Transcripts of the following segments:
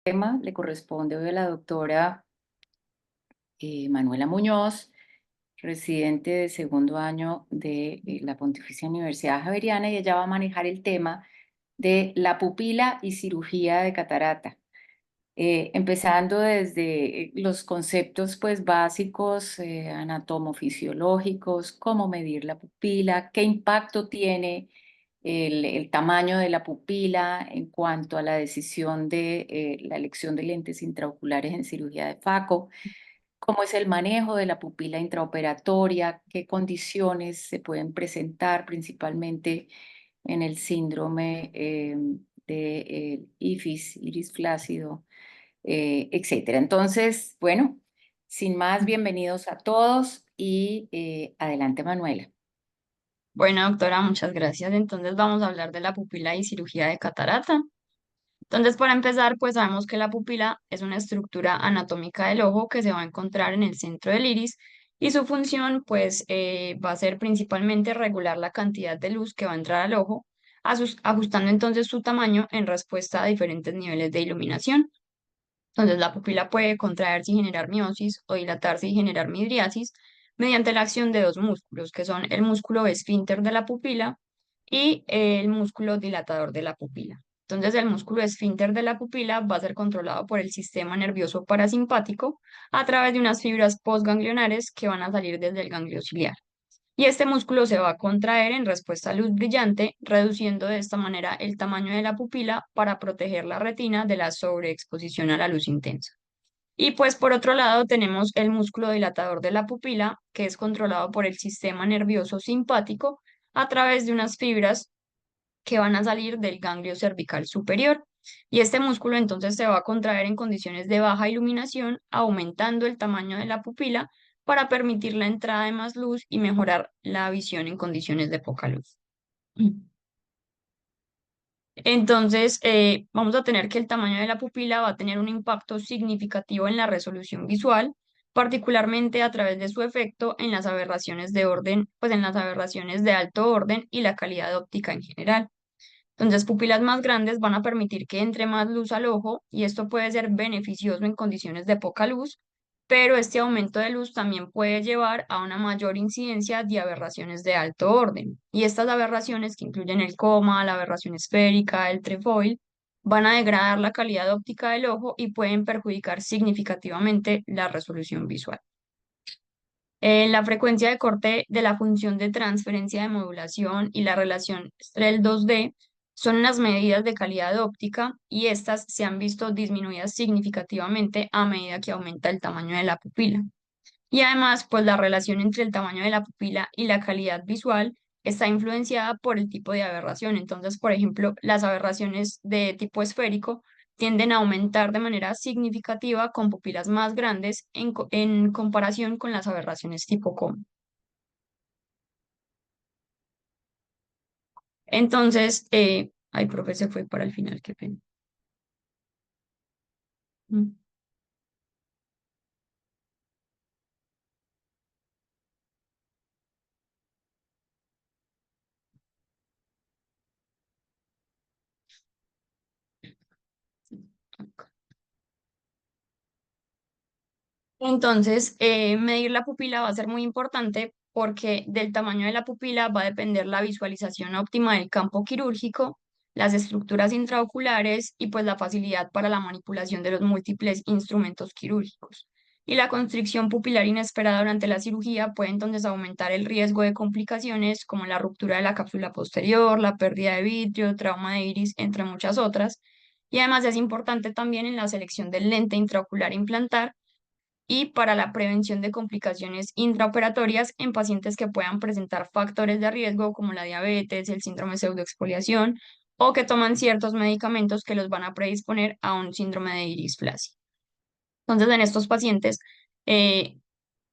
Tema le corresponde hoy a la doctora Manuela Muñoz, residente de segundo año de la Pontificia Universidad Javeriana, y ella va a manejar el tema de la pupila y cirugía de catarata. Empezando desde los conceptos pues básicos, anatomofisiológicos, cómo medir la pupila, qué impacto tiene el tamaño de la pupila en cuanto a la decisión de la elección de lentes intraoculares en cirugía de Faco, cómo es el manejo de la pupila intraoperatoria, qué condiciones se pueden presentar principalmente en el síndrome de IFIS, iris flácido, etcétera. Entonces, bueno, sin más, bienvenidos a todos y adelante, Manuela. Bueno, doctora, muchas gracias. Entonces vamos a hablar de la pupila y cirugía de catarata. Entonces, para empezar, pues sabemos que la pupila es una estructura anatómica del ojo que se va a encontrar en el centro del iris y su función, pues, va a ser principalmente regular la cantidad de luz que va a entrar al ojo, ajustando entonces su tamaño en respuesta a diferentes niveles de iluminación. Entonces, la pupila puede contraerse y generar miosis o dilatarse y generar midriasis mediante la acción de dos músculos, que son el músculo esfínter de la pupila y el músculo dilatador de la pupila. Entonces, el músculo esfínter de la pupila va a ser controlado por el sistema nervioso parasimpático a través de unas fibras postganglionares que van a salir desde el ganglio ciliar. Y este músculo se va a contraer en respuesta a luz brillante, reduciendo de esta manera el tamaño de la pupila para proteger la retina de la sobreexposición a la luz intensa. Y pues por otro lado tenemos el músculo dilatador de la pupila, que es controlado por el sistema nervioso simpático a través de unas fibras que van a salir del ganglio cervical superior. Y este músculo entonces se va a contraer en condiciones de baja iluminación, aumentando el tamaño de la pupila para permitir la entrada de más luz y mejorar la visión en condiciones de poca luz. Entonces, vamos a tener que el tamaño de la pupila va a tener un impacto significativo en la resolución visual, particularmente a través de su efecto en las aberraciones de orden, pues en las aberraciones de alto orden y la calidad óptica en general. Entonces, pupilas más grandes van a permitir que entre más luz al ojo y esto puede ser beneficioso en condiciones de poca luz, pero este aumento de luz también puede llevar a una mayor incidencia de aberraciones de alto orden. Y estas aberraciones, que incluyen el coma, la aberración esférica, el trefoil, van a degradar la calidad óptica del ojo y pueden perjudicar significativamente la resolución visual. La frecuencia de corte de la función de transferencia de modulación y la relación Strel 2D son unas medidas de calidad óptica y estas se han visto disminuidas significativamente a medida que aumenta el tamaño de la pupila. Y además, pues la relación entre el tamaño de la pupila y la calidad visual está influenciada por el tipo de aberración. Entonces, por ejemplo, las aberraciones de tipo esférico tienden a aumentar de manera significativa con pupilas más grandes en comparación con las aberraciones tipo coma. Entonces, ay, profe, se fue para el final, qué pena. Mm. Entonces, medir la pupila va a ser muy importante porque del tamaño de la pupila va a depender la visualización óptima del campo quirúrgico, las estructuras intraoculares y pues la facilidad para la manipulación de los múltiples instrumentos quirúrgicos. Y la constricción pupilar inesperada durante la cirugía puede entonces aumentar el riesgo de complicaciones como la ruptura de la cápsula posterior, la pérdida de vidrio, trauma de iris, entre muchas otras. Y además es importante también en la selección del lente intraocular a implantar y para la prevención de complicaciones intraoperatorias en pacientes que puedan presentar factores de riesgo como la diabetes, el síndrome de pseudoexfoliación o que toman ciertos medicamentos que los van a predisponer a un síndrome de iris flácido. Entonces, en estos pacientes eh,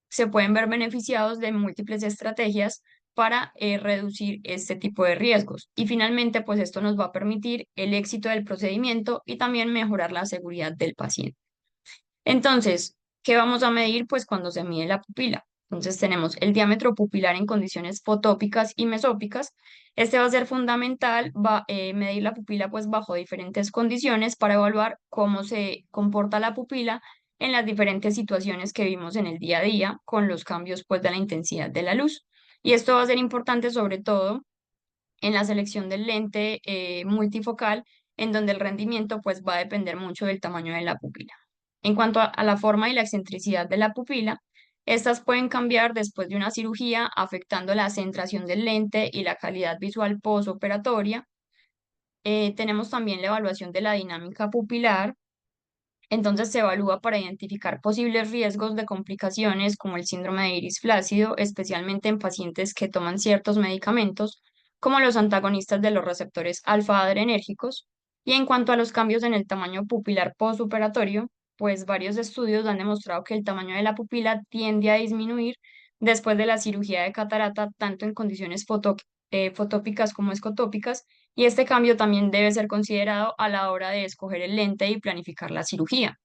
se pueden ver beneficiados de múltiples estrategias para reducir este tipo de riesgos. Y finalmente, pues esto nos va a permitir el éxito del procedimiento y también mejorar la seguridad del paciente. Entonces, ¿qué vamos a medir? Pues cuando se mide la pupila. Entonces tenemos el diámetro pupilar en condiciones fotópicas y mesópicas. Este va a ser fundamental, va medir la pupila pues bajo diferentes condiciones para evaluar cómo se comporta la pupila en las diferentes situaciones que vimos en el día a día con los cambios pues de la intensidad de la luz. Y esto va a ser importante sobre todo en la selección del lente multifocal, en donde el rendimiento pues va a depender mucho del tamaño de la pupila. En cuanto a la forma y la excentricidad de la pupila, estas pueden cambiar después de una cirugía, afectando la centración del lente y la calidad visual postoperatoria. Tenemos también la evaluación de la dinámica pupilar. Entonces se evalúa para identificar posibles riesgos de complicaciones como el síndrome de iris flácido, especialmente en pacientes que toman ciertos medicamentos, como los antagonistas de los receptores alfa-adrenérgicos. Y en cuanto a los cambios en el tamaño pupilar postoperatorio, pues varios estudios han demostrado que el tamaño de la pupila tiende a disminuir después de la cirugía de catarata, tanto en condiciones fotópicas como escotópicas, y este cambio también debe ser considerado a la hora de escoger el lente y planificar la cirugía.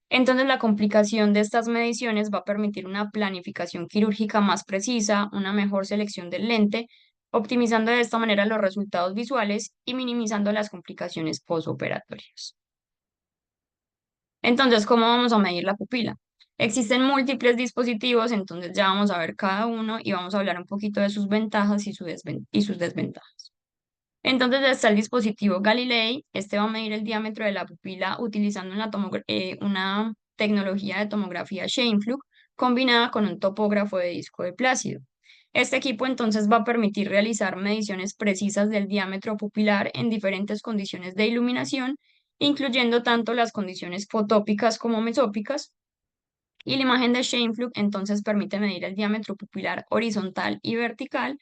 Entonces, la complicación de estas mediciones va a permitir una planificación quirúrgica más precisa, una mejor selección del lente, optimizando de esta manera los resultados visuales y minimizando las complicaciones postoperatorias. Entonces, ¿cómo vamos a medir la pupila? Existen múltiples dispositivos, entonces ya vamos a ver cada uno y vamos a hablar un poquito de sus ventajas y, y sus desventajas. Entonces está el dispositivo Galilei. Este va a medir el diámetro de la pupila utilizando una tecnología de tomografía Scheimpflug combinada con un topógrafo de disco de Plácido. Este equipo entonces va a permitir realizar mediciones precisas del diámetro pupilar en diferentes condiciones de iluminación, incluyendo tanto las condiciones fotópicas como mesópicas. Y la imagen de Scheimpflug entonces permite medir el diámetro pupilar horizontal y vertical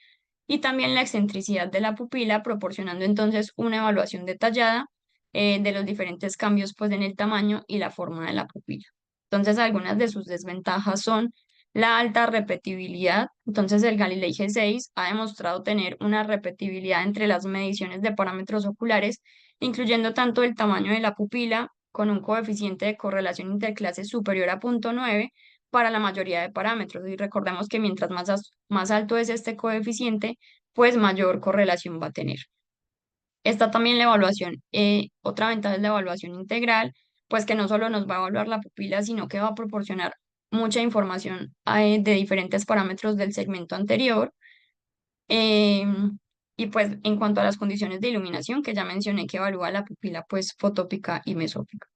y también la excentricidad de la pupila, proporcionando entonces una evaluación detallada de los diferentes cambios pues en el tamaño y la forma de la pupila. Entonces, algunas de sus desventajas son la alta repetibilidad. Entonces, el Galilei G6 ha demostrado tener una repetibilidad entre las mediciones de parámetros oculares, incluyendo tanto el tamaño de la pupila con un coeficiente de correlación interclase superior a 0,9 para la mayoría de parámetros. Y recordemos que mientras más alto es este coeficiente, pues mayor correlación va a tener. Está también la evaluación, otra ventaja es la evaluación integral, pues que no solo nos va a evaluar la pupila, sino que va a proporcionar mucha información de diferentes parámetros del segmento anterior. Em, y pues en cuanto a las condiciones de iluminación, que ya mencioné que evalúa la pupila pues fotópica y mesópica.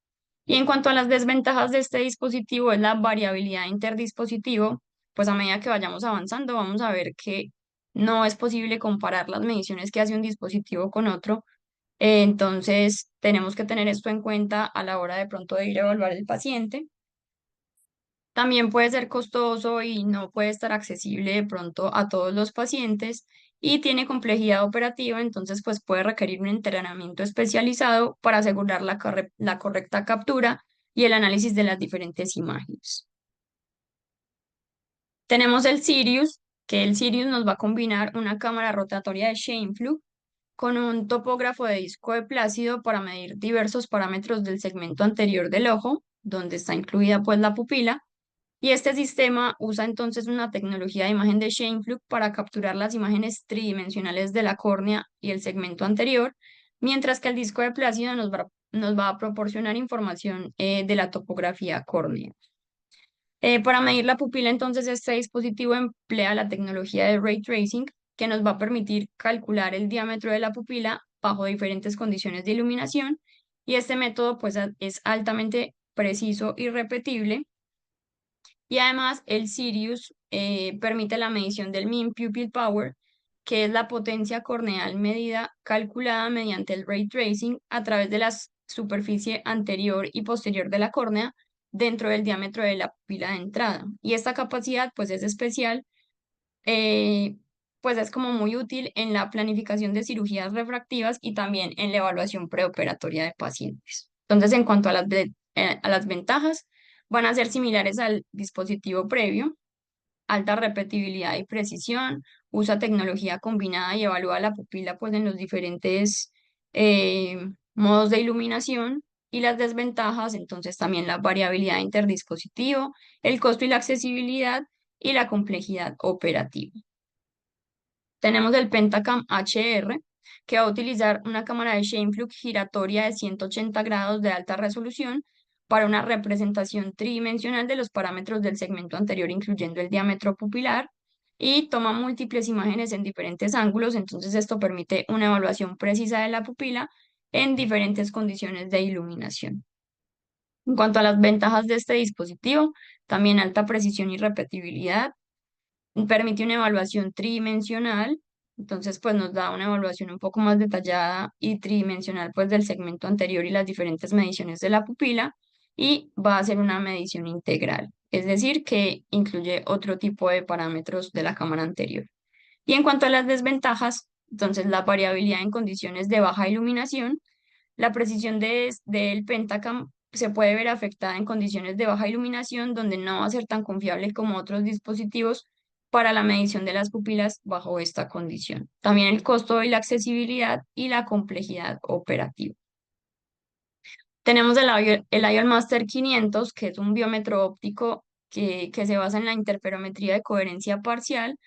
Y en cuanto a las desventajas de este dispositivo, es la variabilidad interdispositivo, pues a medida que vayamos avanzando vamos a ver que no es posible comparar las mediciones que hace un dispositivo con otro. Entonces tenemos que tener esto en cuenta a la hora de pronto de ir a evaluar el paciente. También puede ser costoso y no puede estar accesible de pronto a todos los pacientes y tiene complejidad operativa, entonces pues puede requerir un entrenamiento especializado para asegurar la correcta captura y el análisis de las diferentes imágenes. Tenemos el Sirius, que el Sirius nos va a combinar una cámara rotatoria de Scheimpflug con un topógrafo de disco de Plácido para medir diversos parámetros del segmento anterior del ojo, donde está incluida pues la pupila. Y este sistema usa entonces una tecnología de imagen de Scheimpflug para capturar las imágenes tridimensionales de la córnea y el segmento anterior, mientras que el disco de Plácido nos va a proporcionar información de la topografía córnea. Para medir la pupila, entonces, este dispositivo emplea la tecnología de ray tracing, que nos va a permitir calcular el diámetro de la pupila bajo diferentes condiciones de iluminación, y este método pues es altamente preciso y repetible. Y además, el Sirius permite la medición del Mean Pupil Power, que es la potencia corneal medida calculada mediante el ray tracing a través de la superficie anterior y posterior de la córnea dentro del diámetro de la pupila de entrada. Y esta capacidad pues es especial, eh, pues es como muy útil en la planificación de cirugías refractivas y también en la evaluación preoperatoria de pacientes. Entonces, en cuanto a a las ventajas, van a ser similares al dispositivo previo: alta repetibilidad y precisión, usa tecnología combinada y evalúa la pupila pues en los diferentes modos de iluminación. Y las desventajas, entonces también la variabilidad interdispositivo, el costo y la accesibilidad, y la complejidad operativa. Tenemos el Pentacam HR, que va a utilizar una cámara de Scheimpflug giratoria de 180 grados de alta resolución para una representación tridimensional de los parámetros del segmento anterior, incluyendo el diámetro pupilar, y toma múltiples imágenes en diferentes ángulos, entonces esto permite una evaluación precisa de la pupila en diferentes condiciones de iluminación. En cuanto a las ventajas de este dispositivo, también alta precisión y repetibilidad, permite una evaluación tridimensional, entonces pues nos da una evaluación un poco más detallada y tridimensional pues del segmento anterior y las diferentes mediciones de la pupila, y va a ser una medición integral, es decir, que incluye otro tipo de parámetros de la cámara anterior. Y en cuanto a las desventajas, entonces la variabilidad en condiciones de baja iluminación, la precisión del Pentacam se puede ver afectada en condiciones de baja iluminación, donde no va a ser tan confiable como otros dispositivos para la medición de las pupilas bajo esta condición. También el costo y la accesibilidad y la complejidad operativa. Tenemos el IOL Master 500, que es un biómetro óptico que se basa en la interferometría de coherencia parcial,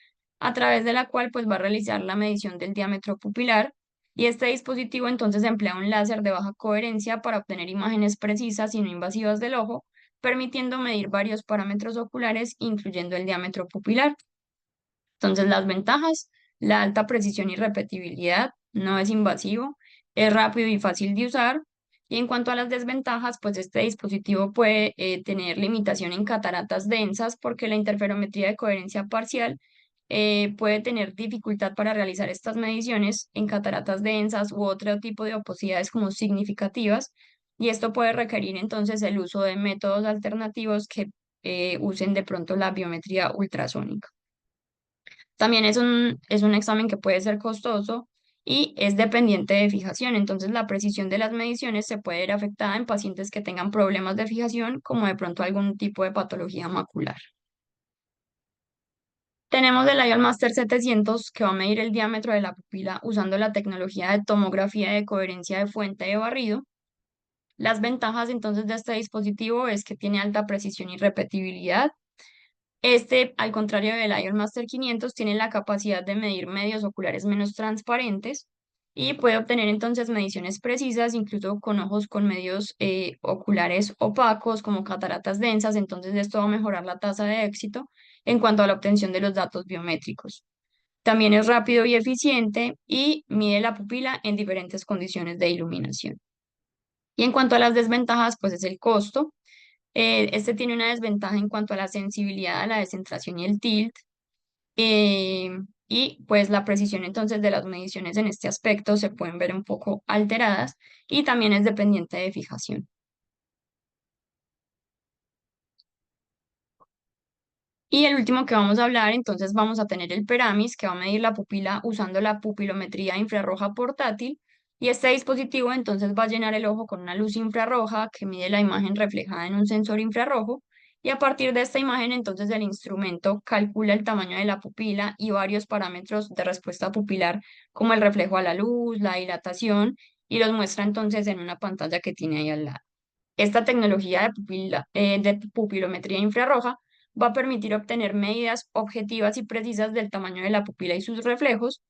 a través de la cual pues va a realizar la medición del diámetro pupilar. Y este dispositivo entonces emplea un láser de baja coherencia para obtener imágenes precisas y no invasivas del ojo, permitiendo medir varios parámetros oculares, incluyendo el diámetro pupilar. Entonces, las ventajas: la alta precisión y repetibilidad, no es invasivo, es rápido y fácil de usar. Y en cuanto a las desventajas, pues este dispositivo puede tener limitación en cataratas densas, porque la interferometría de coherencia parcial puede tener dificultad para realizar estas mediciones en cataratas densas u otro tipo de oposidades como significativas, y esto puede requerir entonces el uso de métodos alternativos que usen de pronto la biometría ultrasónica. También es un examen que puede ser costoso y es dependiente de fijación, entonces la precisión de las mediciones se puede ver afectada en pacientes que tengan problemas de fijación, como de pronto algún tipo de patología macular. Tenemos el IOL Master 700, que va a medir el diámetro de la pupila usando la tecnología de tomografía de coherencia de fuente de barrido. Las ventajas entonces de este dispositivo es que tiene alta precisión y repetibilidad. Este, al contrario del IOL Master 500, tiene la capacidad de medir medios oculares menos transparentes y puede obtener entonces mediciones precisas, incluso con ojos con medios oculares opacos, como cataratas densas. Entonces esto va a mejorar la tasa de éxito en cuanto a la obtención de los datos biométricos. También es rápido y eficiente y mide la pupila en diferentes condiciones de iluminación. Y en cuanto a las desventajas, pues es el costo. Este tiene una desventaja en cuanto a la sensibilidad a la descentración y el tilt. eh, y pues la precisión entonces de las mediciones en este aspecto se pueden ver un poco alteradas, y también es dependiente de fijación. Y el último que vamos a hablar, entonces vamos a tener el Peramis, que va a medir la pupila usando la pupilometría infrarroja portátil. Y este dispositivo entonces va a llenar el ojo con una luz infrarroja que mide la imagen reflejada en un sensor infrarrojo. Y a partir de esta imagen, entonces el instrumento calcula el tamaño de la pupila y varios parámetros de respuesta pupilar, como el reflejo a la luz, la dilatación, y los muestra entonces en una pantalla que tiene ahí al lado. Esta tecnología de pupilometría infrarroja va a permitir obtener medidas objetivas y precisas del tamaño de la pupila y sus reflejos,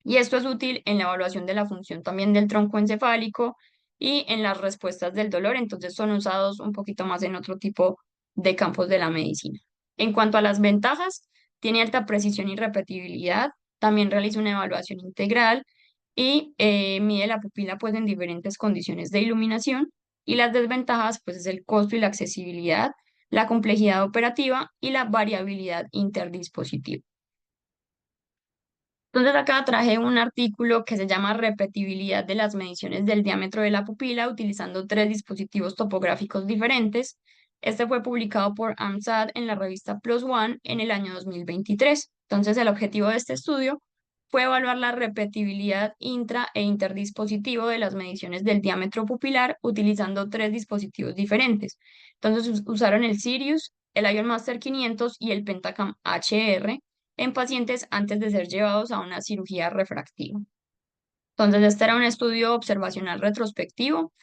y esto es útil en la evaluación de la función también del tronco encefálico y en las respuestas del dolor, entonces son usados un poquito más en otro tipo de campos de la medicina. En cuanto a las ventajas, tiene alta precisión y repetibilidad, también realiza una evaluación integral y mide la pupila pues en diferentes condiciones de iluminación. Y las desventajas pues es el costo y la accesibilidad, la complejidad operativa y la variabilidad interdispositiva. Entonces acá traje un artículo que se llama Repetibilidad de las mediciones del diámetro de la pupila utilizando tres dispositivos topográficos diferentes. Este fue publicado por AMSAT en la revista PLOS ONE en el año 2023. Entonces el objetivo de este estudio fue evaluar la repetibilidad intra e interdispositivo de las mediciones del diámetro pupilar utilizando tres dispositivos diferentes. Entonces usaron el Sirius, el IOL Master 500 y el Pentacam HR en pacientes antes de ser llevados a una cirugía refractiva. Entonces, este era un estudio observacional retrospectivo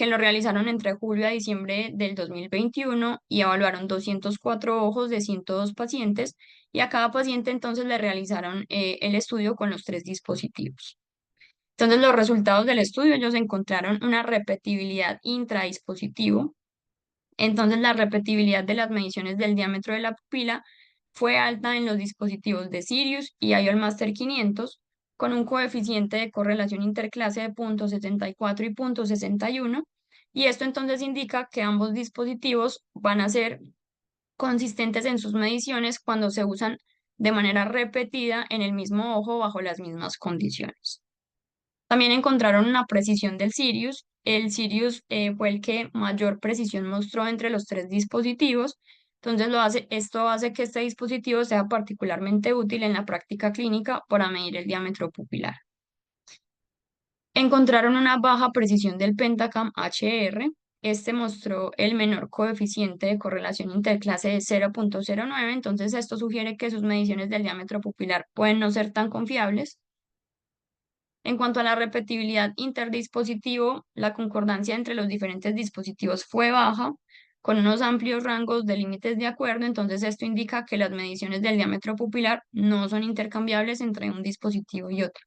que lo realizaron entre julio a diciembre del 2021 y evaluaron 204 ojos de 102 pacientes y a cada paciente entonces le realizaron el estudio con los tres dispositivos. Entonces, los resultados del estudio, ellos encontraron una repetibilidad intradispositivo. Entonces, la repetibilidad de las mediciones del diámetro de la pupila fue alta en los dispositivos de Sirius y IOL-Master 500, con un coeficiente de correlación interclase de 0,74 y 0,61. Y esto entonces indica que ambos dispositivos van a ser consistentes en sus mediciones cuando se usan de manera repetida en el mismo ojo bajo las mismas condiciones. También encontraron una precisión del Sirius. El Sirius fue el que mayor precisión mostró entre los tres dispositivos. Entonces esto hace que este dispositivo sea particularmente útil en la práctica clínica para medir el diámetro pupilar. Encontraron una baja precisión del Pentacam HR. Este mostró el menor coeficiente de correlación interclase de 0,09. Entonces esto sugiere que sus mediciones del diámetro pupilar pueden no ser tan confiables. En cuanto a la repetibilidad interdispositivo, la concordancia entre los diferentes dispositivos fue baja, con unos amplios rangos de límites de acuerdo, entonces esto indica que las mediciones del diámetro pupilar no son intercambiables entre un dispositivo y otro.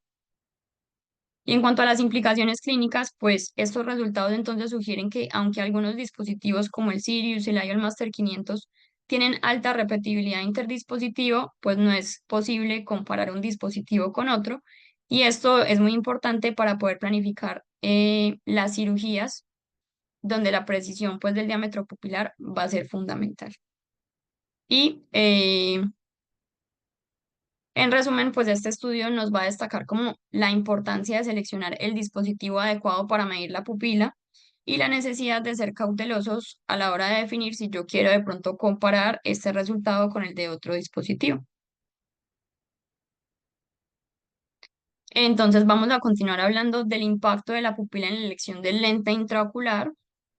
Y en cuanto a las implicaciones clínicas, pues estos resultados entonces sugieren que aunque algunos dispositivos como el Sirius y el IOL-Master 500 tienen alta repetibilidad interdispositivo, pues no es posible comparar un dispositivo con otro. Y esto es muy importante para poder planificar las cirugías donde la precisión pues del diámetro pupilar va a ser fundamental. Y en resumen, pues este estudio nos va a destacar como la importancia de seleccionar el dispositivo adecuado para medir la pupila y la necesidad de ser cautelosos a la hora de definir si yo quiero de pronto comparar este resultado con el de otro dispositivo. Entonces vamos a continuar hablando del impacto de la pupila en la elección del lente intraocular.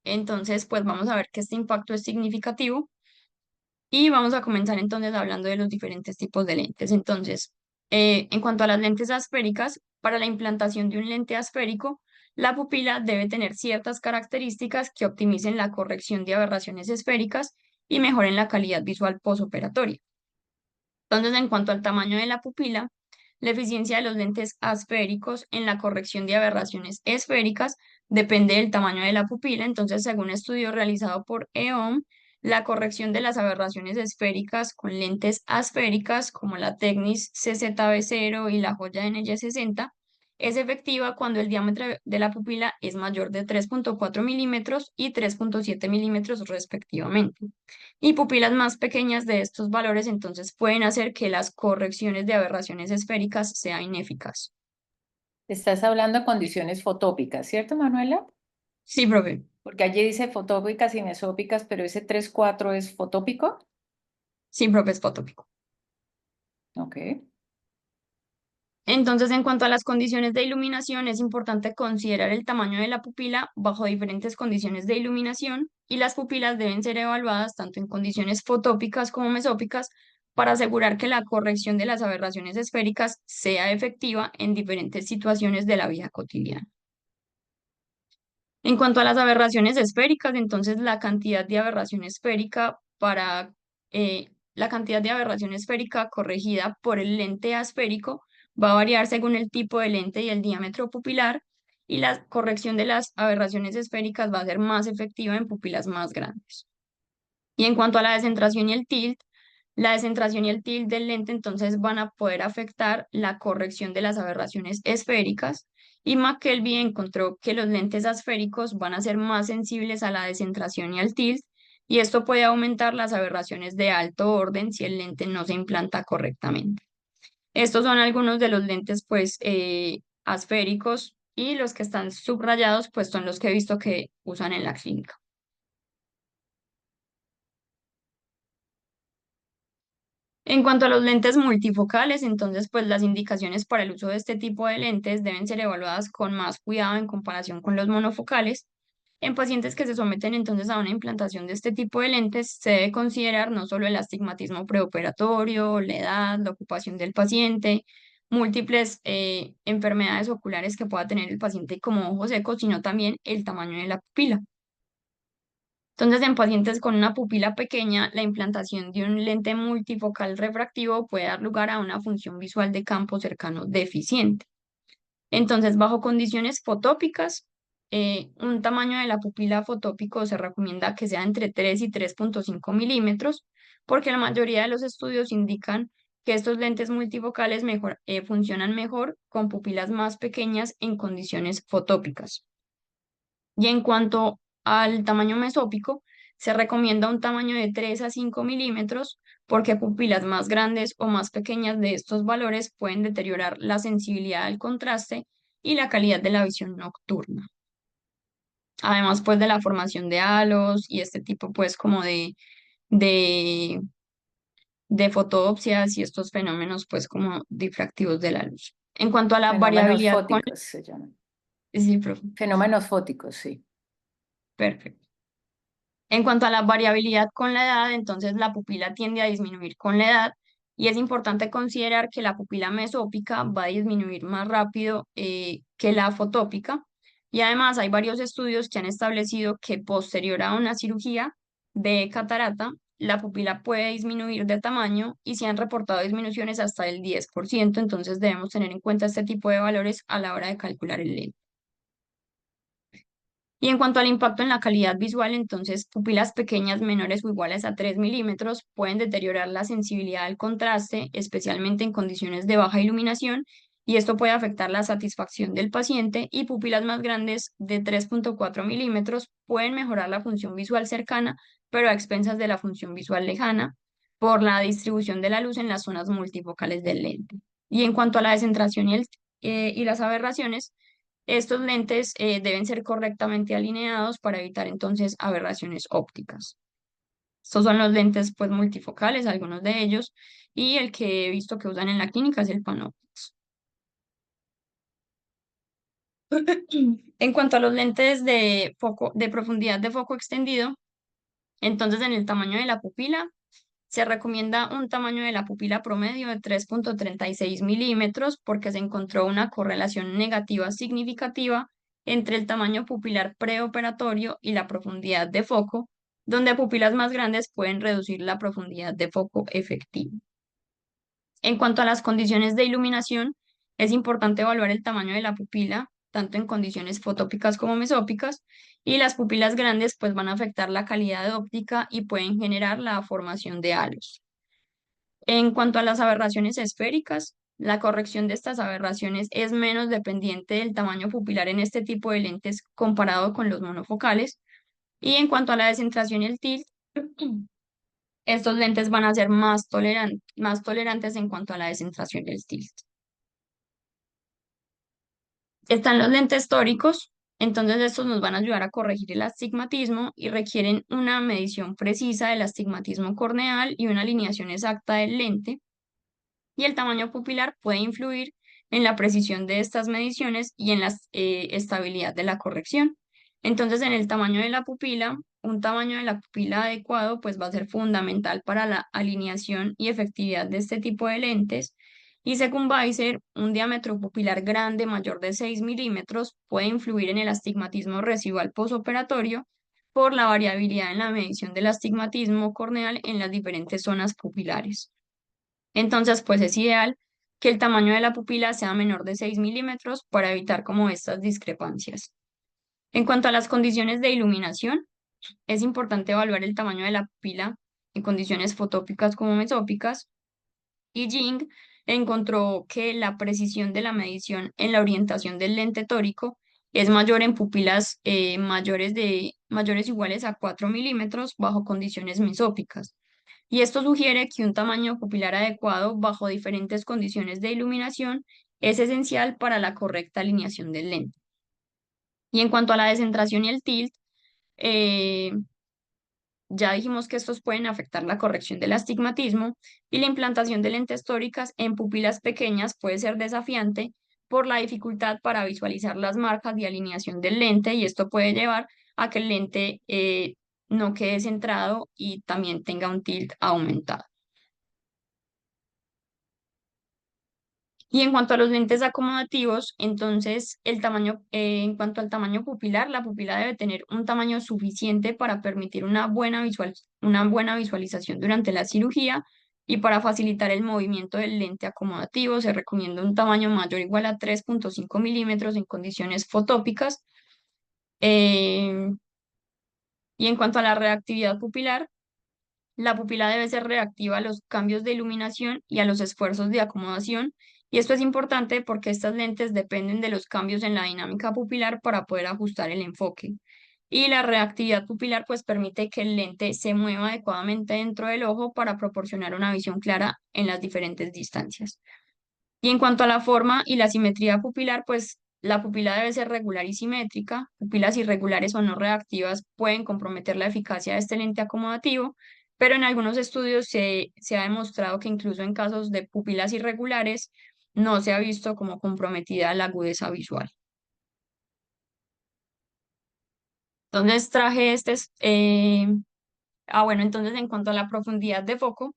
Entonces, pues vamos a ver que este impacto es significativo. Y vamos a comenzar entonces hablando de los diferentes tipos de lentes. Entonces, en cuanto a las lentes asféricas, para la implantación de un lente asférico, la pupila debe tener ciertas características que optimicen la corrección de aberraciones esféricas y mejoren la calidad visual posoperatoria. Entonces, en cuanto al tamaño de la pupila, la eficiencia de los lentes asféricos en la corrección de aberraciones esféricas depende del tamaño de la pupila. Entonces, según estudio realizado por EOM, la corrección de las aberraciones esféricas con lentes asféricas como la Tecnis CZB0 y la Joya NY60 es efectiva cuando el diámetro de la pupila es mayor de 3,4 milímetros y 3,7 milímetros respectivamente. Y pupilas más pequeñas de estos valores entonces pueden hacer que las correcciones de aberraciones esféricas sean ineficaces. Estás hablando de condiciones fotópicas, ¿cierto, Manuela? Sí, profe. Porque allí dice fotópicas y mesópicas, pero ese 3,4 es fotópico. Sí, profe, es fotópico. Ok. Entonces, en cuanto a las condiciones de iluminación, es importante considerar el tamaño de la pupila bajo diferentes condiciones de iluminación y las pupilas deben ser evaluadas tanto en condiciones fotópicas como mesópicas para asegurar que la corrección de las aberraciones esféricas sea efectiva en diferentes situaciones de la vida cotidiana. En cuanto a las aberraciones esféricas, entonces la cantidad de aberración esférica corregida por el lente asférico va a variar según el tipo de lente y el diámetro pupilar, y la corrección de las aberraciones esféricas va a ser más efectiva en pupilas más grandes. Y en cuanto a la descentración y el tilt, la descentración y el tilt del lente entonces van a poder afectar la corrección de las aberraciones esféricas y McKelvey encontró que los lentes asféricos van a ser más sensibles a la descentración y al tilt y esto puede aumentar las aberraciones de alto orden si el lente no se implanta correctamente. Estos son algunos de los lentes pues asféricos y los que están subrayados pues son los que he visto que usan en la clínica. En cuanto a los lentes multifocales, entonces, pues las indicaciones para el uso de este tipo de lentes deben ser evaluadas con más cuidado en comparación con los monofocales. En pacientes que se someten entonces a una implantación de este tipo de lentes, se debe considerar no solo el astigmatismo preoperatorio, la edad, la ocupación del paciente, múltiples enfermedades oculares que pueda tener el paciente como ojo seco, sino también el tamaño de la pupila. Entonces, en pacientes con una pupila pequeña, la implantación de un lente multifocal refractivo puede dar lugar a una función visual de campo cercano deficiente. Entonces, bajo condiciones fotópicas, un tamaño de la pupila fotópico se recomienda que sea entre 3 y 3,5 milímetros, porque la mayoría de los estudios indican que estos lentes multifocales funcionan mejor con pupilas más pequeñas en condiciones fotópicas. Y en cuanto al tamaño mesópico, se recomienda un tamaño de 3 a 5 milímetros porque pupilas más grandes o más pequeñas de estos valores pueden deteriorar la sensibilidad al contraste y la calidad de la visión nocturna. Además, pues de la formación de halos y este tipo, pues como de, de fotopsias y estos fenómenos, pues como difractivos de la luz. En cuanto a la Fenómenos variabilidad con... fóticos se llaman. Sí, profe. Fenómenos fóticos, sí. Perfecto. En cuanto a la variabilidad con la edad, entonces la pupila tiende a disminuir con la edad y es importante considerar que la pupila mesópica va a disminuir más rápido que la fotópica y además hay varios estudios que han establecido que posterior a una cirugía de catarata, la pupila puede disminuir de tamaño y se han reportado disminuciones hasta el 10%, entonces debemos tener en cuenta este tipo de valores a la hora de calcular el lente. Y en cuanto al impacto en la calidad visual, entonces pupilas pequeñas menores o iguales a 3 milímetros pueden deteriorar la sensibilidad al contraste, especialmente en condiciones de baja iluminación, y esto puede afectar la satisfacción del paciente, y pupilas más grandes de 3,4 milímetros pueden mejorar la función visual cercana, pero a expensas de la función visual lejana, por la distribución de la luz en las zonas multifocales del lente. Y en cuanto a la descentración y las aberraciones, estos lentes deben ser correctamente alineados para evitar entonces aberraciones ópticas. Estos son los lentes pues multifocales, algunos de ellos, y el que he visto que usan en la clínica es el Panoptix. En cuanto a los lentes de foco, de profundidad de foco extendido, entonces en el tamaño de la pupila se recomienda un tamaño de la pupila promedio de 3,36 milímetros porque se encontró una correlación negativa significativa entre el tamaño pupilar preoperatorio y la profundidad de foco, donde pupilas más grandes pueden reducir la profundidad de foco efectiva. En cuanto a las condiciones de iluminación, es importante evaluar el tamaño de la pupila, tanto en condiciones fotópicas como mesópicas, y las pupilas grandes pues van a afectar la calidad de óptica y pueden generar la formación de halos. En cuanto a las aberraciones esféricas, la corrección de estas aberraciones es menos dependiente del tamaño pupilar en este tipo de lentes comparado con los monofocales. Y en cuanto a la descentración y el tilt, estos lentes van a ser más tolerantes en cuanto a la descentración y el tilt. Están los lentes tóricos, entonces estos nos van a ayudar a corregir el astigmatismo y requieren una medición precisa del astigmatismo corneal y una alineación exacta del lente. Y el tamaño pupilar puede influir en la precisión de estas mediciones y en la estabilidad de la corrección. Entonces, en el tamaño de la pupila, un tamaño de la pupila adecuado pues va a ser fundamental para la alineación y efectividad de este tipo de lentes. Y según Weiser, un diámetro pupilar grande mayor de 6 milímetros puede influir en el astigmatismo residual posoperatorio por la variabilidad en la medición del astigmatismo corneal en las diferentes zonas pupilares. Entonces, pues es ideal que el tamaño de la pupila sea menor de 6 milímetros para evitar como estas discrepancias. En cuanto a las condiciones de iluminación, es importante evaluar el tamaño de la pupila en condiciones fotópicas como mesópicas, y Jing encontró que la precisión de la medición en la orientación del lente tórico es mayor en pupilas mayores o iguales a 4 milímetros bajo condiciones mesópicas. Y esto sugiere que un tamaño pupilar adecuado bajo diferentes condiciones de iluminación es esencial para la correcta alineación del lente. Y en cuanto a la descentración y el tilt, eh, ya dijimos que estos pueden afectar la corrección del astigmatismo y la implantación de lentes tóricas en pupilas pequeñas puede ser desafiante por la dificultad para visualizar las marcas de alineación del lente y esto puede llevar a que el lente no quede centrado y también tenga un tilt aumentado. Y en cuanto a los lentes acomodativos, entonces en cuanto al tamaño pupilar, la pupila debe tener un tamaño suficiente para permitir una buena visualización durante la cirugía y para facilitar el movimiento del lente acomodativo se recomienda un tamaño mayor o igual a 3,5 milímetros en condiciones fotópicas. Eh, y en cuanto a la reactividad pupilar, la pupila debe ser reactiva a los cambios de iluminación y a los esfuerzos de acomodación, y esto es importante porque estas lentes dependen de los cambios en la dinámica pupilar para poder ajustar el enfoque. Y la reactividad pupilar pues permite que el lente se mueva adecuadamente dentro del ojo para proporcionar una visión clara en las diferentes distancias. Y en cuanto a la forma y la simetría pupilar, pues la pupila debe ser regular y simétrica. Pupilas irregulares o no reactivas pueden comprometer la eficacia de este lente acomodativo, pero en algunos estudios se ha demostrado que incluso en casos de pupilas irregulares no se ha visto como comprometida la agudeza visual. Entonces traje bueno, entonces en cuanto a la profundidad de foco,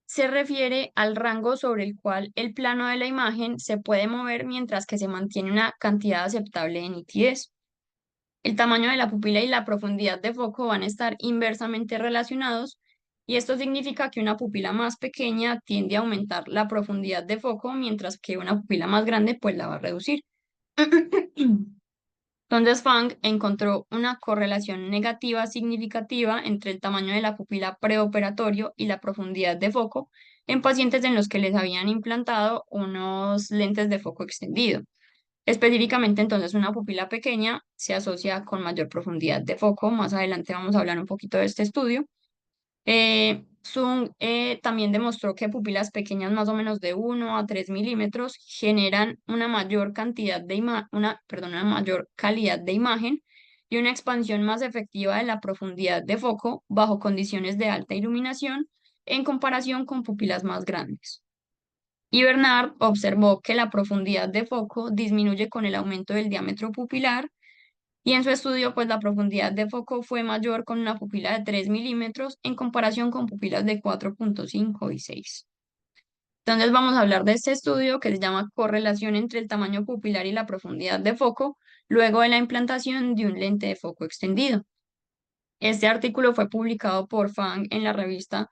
se refiere al rango sobre el cual el plano de la imagen se puede mover mientras que se mantiene una cantidad aceptable de nitidez. El tamaño de la pupila y la profundidad de foco van a estar inversamente relacionados y esto significa que una pupila más pequeña tiende a aumentar la profundidad de foco mientras que una pupila más grande pues la va a reducir. Entonces, Fang encontró una correlación negativa significativa entre el tamaño de la pupila preoperatorio y la profundidad de foco en pacientes en los que les habían implantado unos lentes de foco extendido. Específicamente, entonces, una pupila pequeña se asocia con mayor profundidad de foco. Más adelante vamos a hablar un poquito de este estudio. Sung también demostró que pupilas pequeñas, más o menos de 1 a 3 milímetros, generan una mayor cantidad de una mayor calidad de imagen y una expansión más efectiva de la profundidad de foco bajo condiciones de alta iluminación en comparación con pupilas más grandes. Y Bernard observó que la profundidad de foco disminuye con el aumento del diámetro pupilar y en su estudio, pues la profundidad de foco fue mayor con una pupila de 3 milímetros en comparación con pupilas de 4,5 y 6. Entonces vamos a hablar de este estudio que se llama correlación entre el tamaño pupilar y la profundidad de foco luego de la implantación de un lente de foco extendido. Este artículo fue publicado por Fang en la revista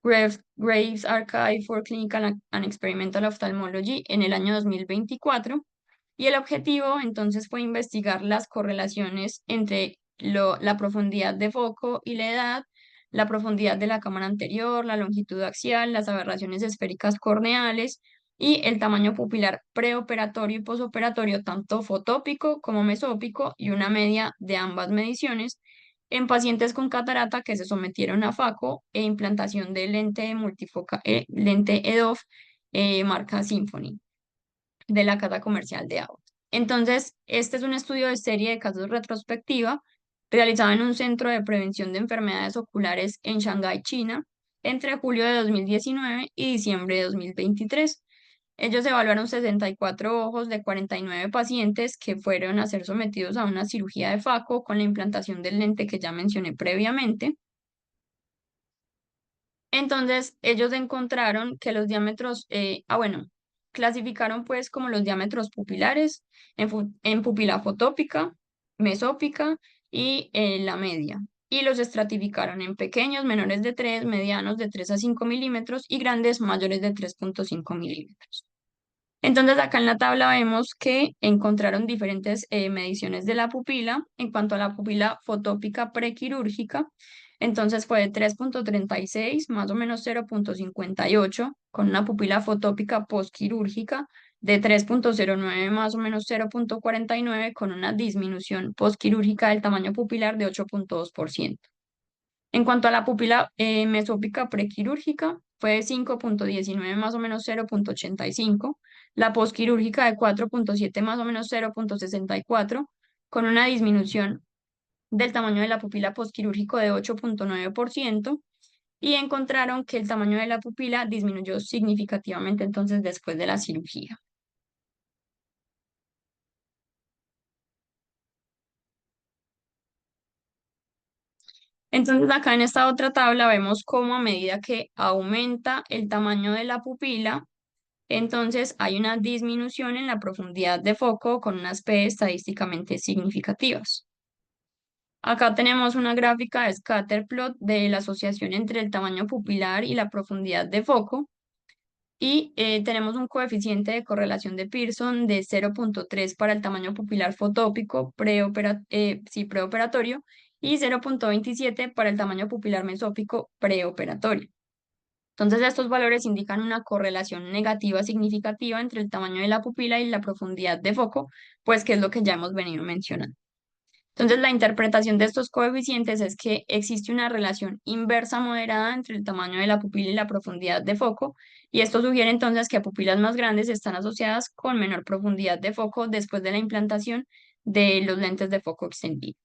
Graves Archive for Clinical and Experimental Ophthalmology en el año 2024 y el objetivo entonces fue investigar las correlaciones entre la profundidad de foco y la edad, la profundidad de la cámara anterior, la longitud axial, las aberraciones esféricas corneales y el tamaño pupilar preoperatorio y posoperatorio, tanto fotópico como mesópico, y una media de ambas mediciones en pacientes con catarata que se sometieron a FACO e implantación de lente EDOF marca Symphony de la casa comercial de Abbott. Entonces, este es un estudio de serie de casos retrospectiva realizado en un centro de prevención de enfermedades oculares en Shanghái, China, entre julio de 2019 y diciembre de 2023. Ellos evaluaron 64 ojos de 49 pacientes que fueron a ser sometidos a una cirugía de FACO con la implantación del lente que ya mencioné previamente. Entonces, ellos encontraron que los diámetros, bueno, clasificaron pues como los diámetros pupilares en pupila fotópica, mesópica y la media. Y los estratificaron en pequeños, menores de 3, medianos de 3 a 5 milímetros y grandes, mayores de 3,5 milímetros. Entonces, acá en la tabla vemos que encontraron diferentes mediciones de la pupila. En cuanto a la pupila fotópica prequirúrgica, entonces fue de 3,36, más o menos 0,58, con una pupila fotópica postquirúrgica de 3,09, más o menos 0,49, con una disminución postquirúrgica del tamaño pupilar de 8,2%. En cuanto a la pupila mesópica prequirúrgica, fue de 5,19 más o menos 0,85, la posquirúrgica de 4,7 más o menos 0,64, con una disminución del tamaño de la pupila posquirúrgico de 8,9%, y encontraron que el tamaño de la pupila disminuyó significativamente entonces después de la cirugía. Entonces acá en esta otra tabla vemos cómo a medida que aumenta el tamaño de la pupila, entonces hay una disminución en la profundidad de foco con unas P estadísticamente significativas. Acá tenemos una gráfica de scatter plot de la asociación entre el tamaño pupilar y la profundidad de foco. Y tenemos un coeficiente de correlación de Pearson de 0,3 para el tamaño pupilar fotópico preoperatorio y 0,27 para el tamaño pupilar mesópico preoperatorio. Entonces, estos valores indican una correlación negativa significativa entre el tamaño de la pupila y la profundidad de foco, pues que es lo que ya hemos venido mencionando. Entonces, la interpretación de estos coeficientes es que existe una relación inversa moderada entre el tamaño de la pupila y la profundidad de foco, y esto sugiere entonces que pupilas más grandes están asociadas con menor profundidad de foco después de la implantación de los lentes de foco extendido.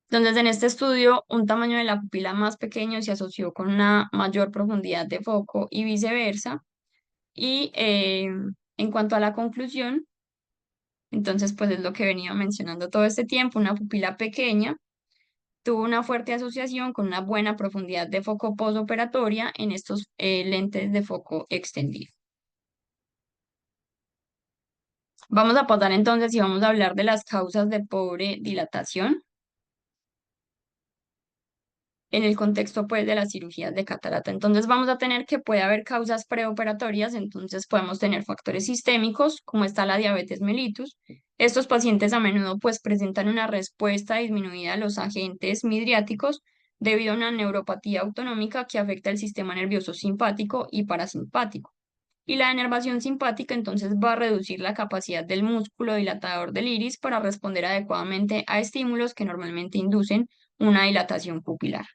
Entonces, en este estudio, un tamaño de la pupila más pequeño se asoció con una mayor profundidad de foco y viceversa. Y en cuanto a la conclusión, entonces, pues es lo que he venido mencionando todo este tiempo, una pupila pequeña tuvo una fuerte asociación con una buena profundidad de foco postoperatoria en estos lentes de foco extendido. Vamos a pasar entonces y vamos a hablar de las causas de pobre dilatación en el contexto pues de las cirugías de catarata. Entonces vamos a tener que puede haber causas preoperatorias, entonces podemos tener factores sistémicos como está la diabetes mellitus. Estos pacientes a menudo pues presentan una respuesta disminuida a los agentes midriáticos debido a una neuropatía autonómica que afecta el sistema nervioso simpático y parasimpático. Y la denervación simpática entonces va a reducir la capacidad del músculo dilatador del iris para responder adecuadamente a estímulos que normalmente inducen una dilatación pupilar.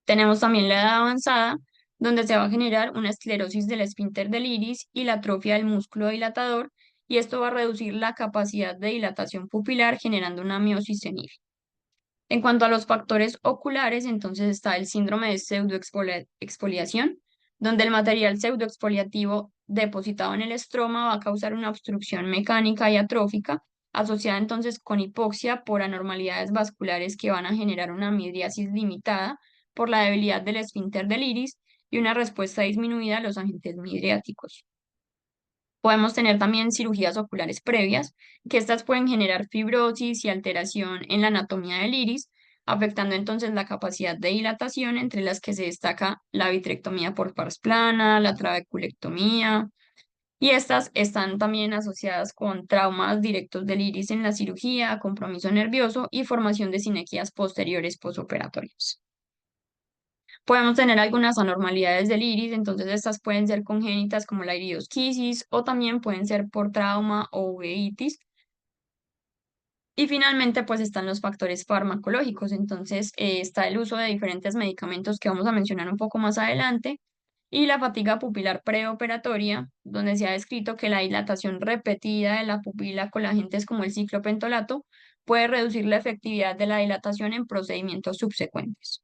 Tenemos también la edad avanzada, donde se va a generar una esclerosis del esfínter del iris y la atrofia del músculo dilatador, y esto va a reducir la capacidad de dilatación pupilar, generando una miosis senil. En cuanto a los factores oculares, entonces está el síndrome de pseudoexfoliación, donde el material pseudoexfoliativo depositado en el estroma va a causar una obstrucción mecánica y atrófica, asociada entonces con hipoxia por anormalidades vasculares que van a generar una midriasis limitada por la debilidad del esfínter del iris y una respuesta disminuida a los agentes midriáticos. Podemos tener también cirugías oculares previas, que estas pueden generar fibrosis y alteración en la anatomía del iris, afectando entonces la capacidad de dilatación, entre las que se destaca la vitrectomía por pars plana, la trabeculectomía, y estas están también asociadas con traumas directos del iris en la cirugía, compromiso nervioso y formación de sinequias posteriores posoperatorias. Podemos tener algunas anormalidades del iris, entonces estas pueden ser congénitas como la iridosquisis o también pueden ser por trauma o uveitis. Y finalmente, pues están los factores farmacológicos, entonces está el uso de diferentes medicamentos que vamos a mencionar un poco más adelante y la fatiga pupilar preoperatoria, donde se ha descrito que la dilatación repetida de la pupila con agentes como el ciclopentolato puede reducir la efectividad de la dilatación en procedimientos subsecuentes.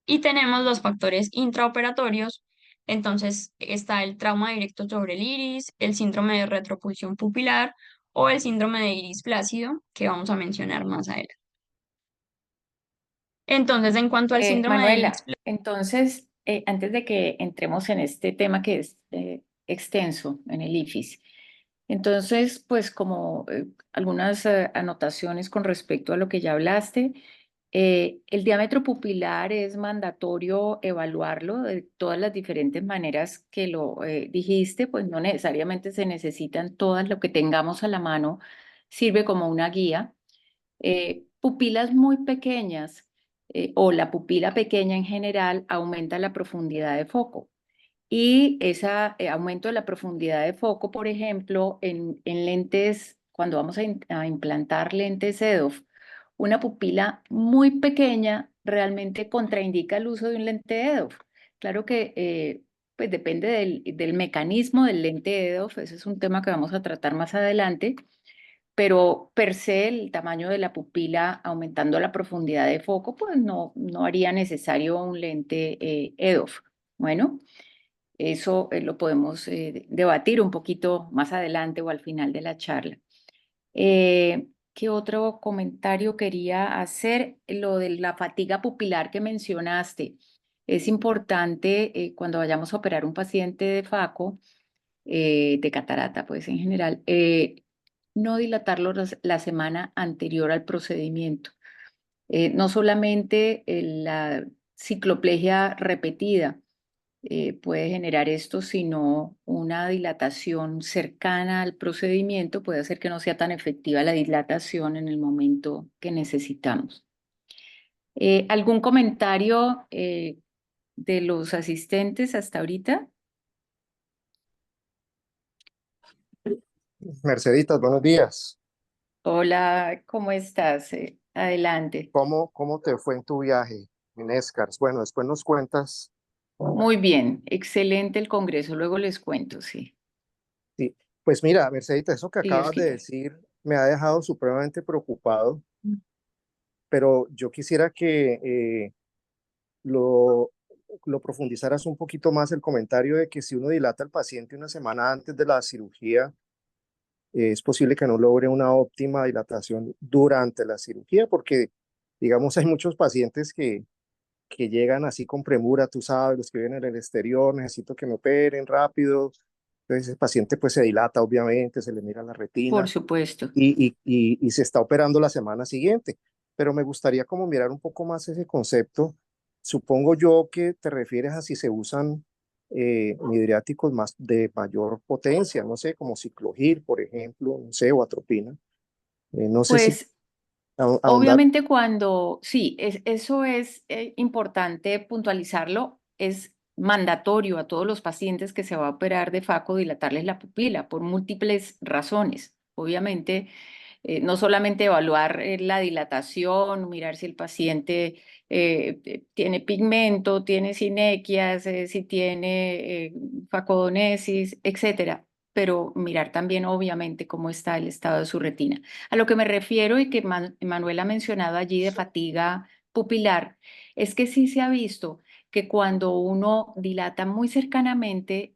Y tenemos los factores intraoperatorios. Entonces está el trauma directo sobre el iris, el síndrome de retropulsión pupilar o el síndrome de iris flácido, que vamos a mencionar más adelante. Entonces, en cuanto al síndrome de iris Manuela, entonces, antes de que entremos en este tema que es extenso en el IFIS, entonces, pues como algunas anotaciones con respecto a lo que ya hablaste, el diámetro pupilar es mandatorio evaluarlo de todas las diferentes maneras que lo dijiste, pues no necesariamente se necesitan todas, lo que tengamos a la mano sirve como una guía. Pupilas muy pequeñas o la pupila pequeña en general aumenta la profundidad de foco. Y ese aumento de la profundidad de foco, por ejemplo, en lentes, cuando vamos a implantar lentes EDOF, una pupila muy pequeña realmente contraindica el uso de un lente EDOF. Claro que pues depende del mecanismo del lente EDOF, ese es un tema que vamos a tratar más adelante, pero per se el tamaño de la pupila aumentando la profundidad de foco, pues no haría necesario un lente EDOF. Bueno. Eso lo podemos debatir un poquito más adelante o al final de la charla. ¿Qué otro comentario quería hacer? Lo de la fatiga pupilar que mencionaste. es importante cuando vayamos a operar un paciente de FACO, de catarata, pues en general, no dilatarlo la semana anterior al procedimiento. No solamente la cicloplegia repetida puede generar esto, sino una dilatación cercana al procedimiento puede hacer que no sea tan efectiva la dilatación en el momento que necesitamos. ¿Algún comentario de los asistentes hasta ahorita? Merceditas, buenos días. Hola, ¿cómo estás? Adelante. ¿Cómo te fue en tu viaje en Escars? Bueno, después nos cuentas. Muy bien, excelente el congreso, luego les cuento, sí. Sí, pues mira, Mercedita, eso que Sí, acabas de Oscar. decir me ha dejado supremamente preocupado, pero yo quisiera que lo, lo profundizaras un poquito más el comentario de que si uno dilata al paciente una semana antes de la cirugía, es posible que no logre una óptima dilatación durante la cirugía, porque, digamos, hay muchos pacientes que llegan así con premura, tú sabes, los que vienen en el exterior, necesito que me operen rápido. Entonces el paciente pues se dilata, obviamente, se le mira la Por retina supuesto. y se está operando la semana siguiente. Pero me gustaría como mirar un poco más ese concepto. Supongo yo que te refieres a si se usan midriáticos más de mayor potencia, no sé, como ciclogir, por ejemplo, no sé, o atropina. No sé si Pues ahondar. obviamente cuando, sí, eso es importante puntualizarlo, es mandatorio a todos los pacientes que se va a operar de FACO dilatarles la pupila por múltiples razones. Obviamente, no solamente evaluar la dilatación, mirar si el paciente tiene pigmento, tiene sinequias, si tiene facodonesis, etcétera, pero mirar también obviamente cómo está el estado de su retina. A lo que me refiero y que Manuel ha mencionado allí de fatiga pupilar, es que sí se ha visto que cuando uno dilata muy cercanamente,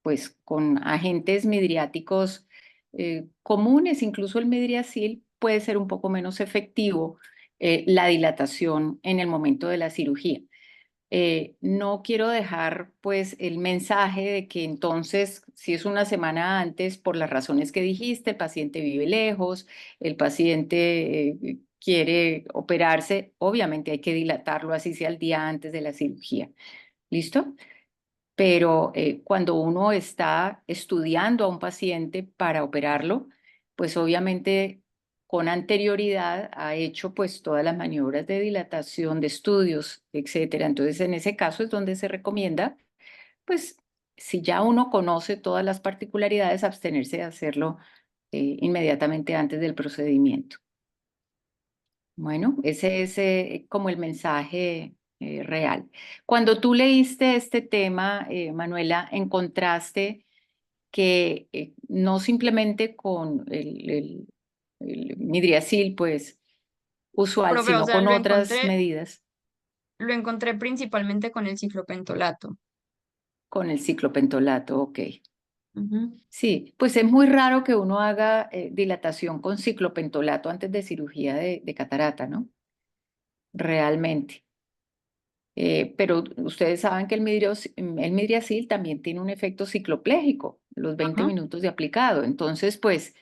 pues con agentes midriáticos comunes, incluso el midriasil, puede ser un poco menos efectivo la dilatación en el momento de la cirugía. No quiero dejar pues el mensaje de que entonces, si es una semana antes, por las razones que dijiste, el paciente vive lejos, el paciente quiere operarse, obviamente hay que dilatarlo así sea el día antes de la cirugía. ¿Listo? Pero cuando uno está estudiando a un paciente para operarlo, pues obviamente con anterioridad ha hecho pues todas las maniobras de dilatación, de estudios, etcétera. Entonces, en ese caso es donde se recomienda, pues si ya uno conoce todas las particularidades, abstenerse de hacerlo inmediatamente antes del procedimiento. Bueno, ese es como el mensaje real. Cuando tú leíste este tema, Manuela, encontraste que no simplemente con el midriasil, pues usual, Profe, o sino sea, con otras medidas, lo encontré principalmente con el ciclopentolato. con el ciclopentolato, ok. Ujú. Sí, pues es muy raro que uno haga dilatación con ciclopentolato antes de cirugía de catarata, ¿no? Realmente. Pero ustedes saben que el midriasil también tiene un efecto cicloplégico, los 20 Ajá. minutos de aplicado. Entonces, pues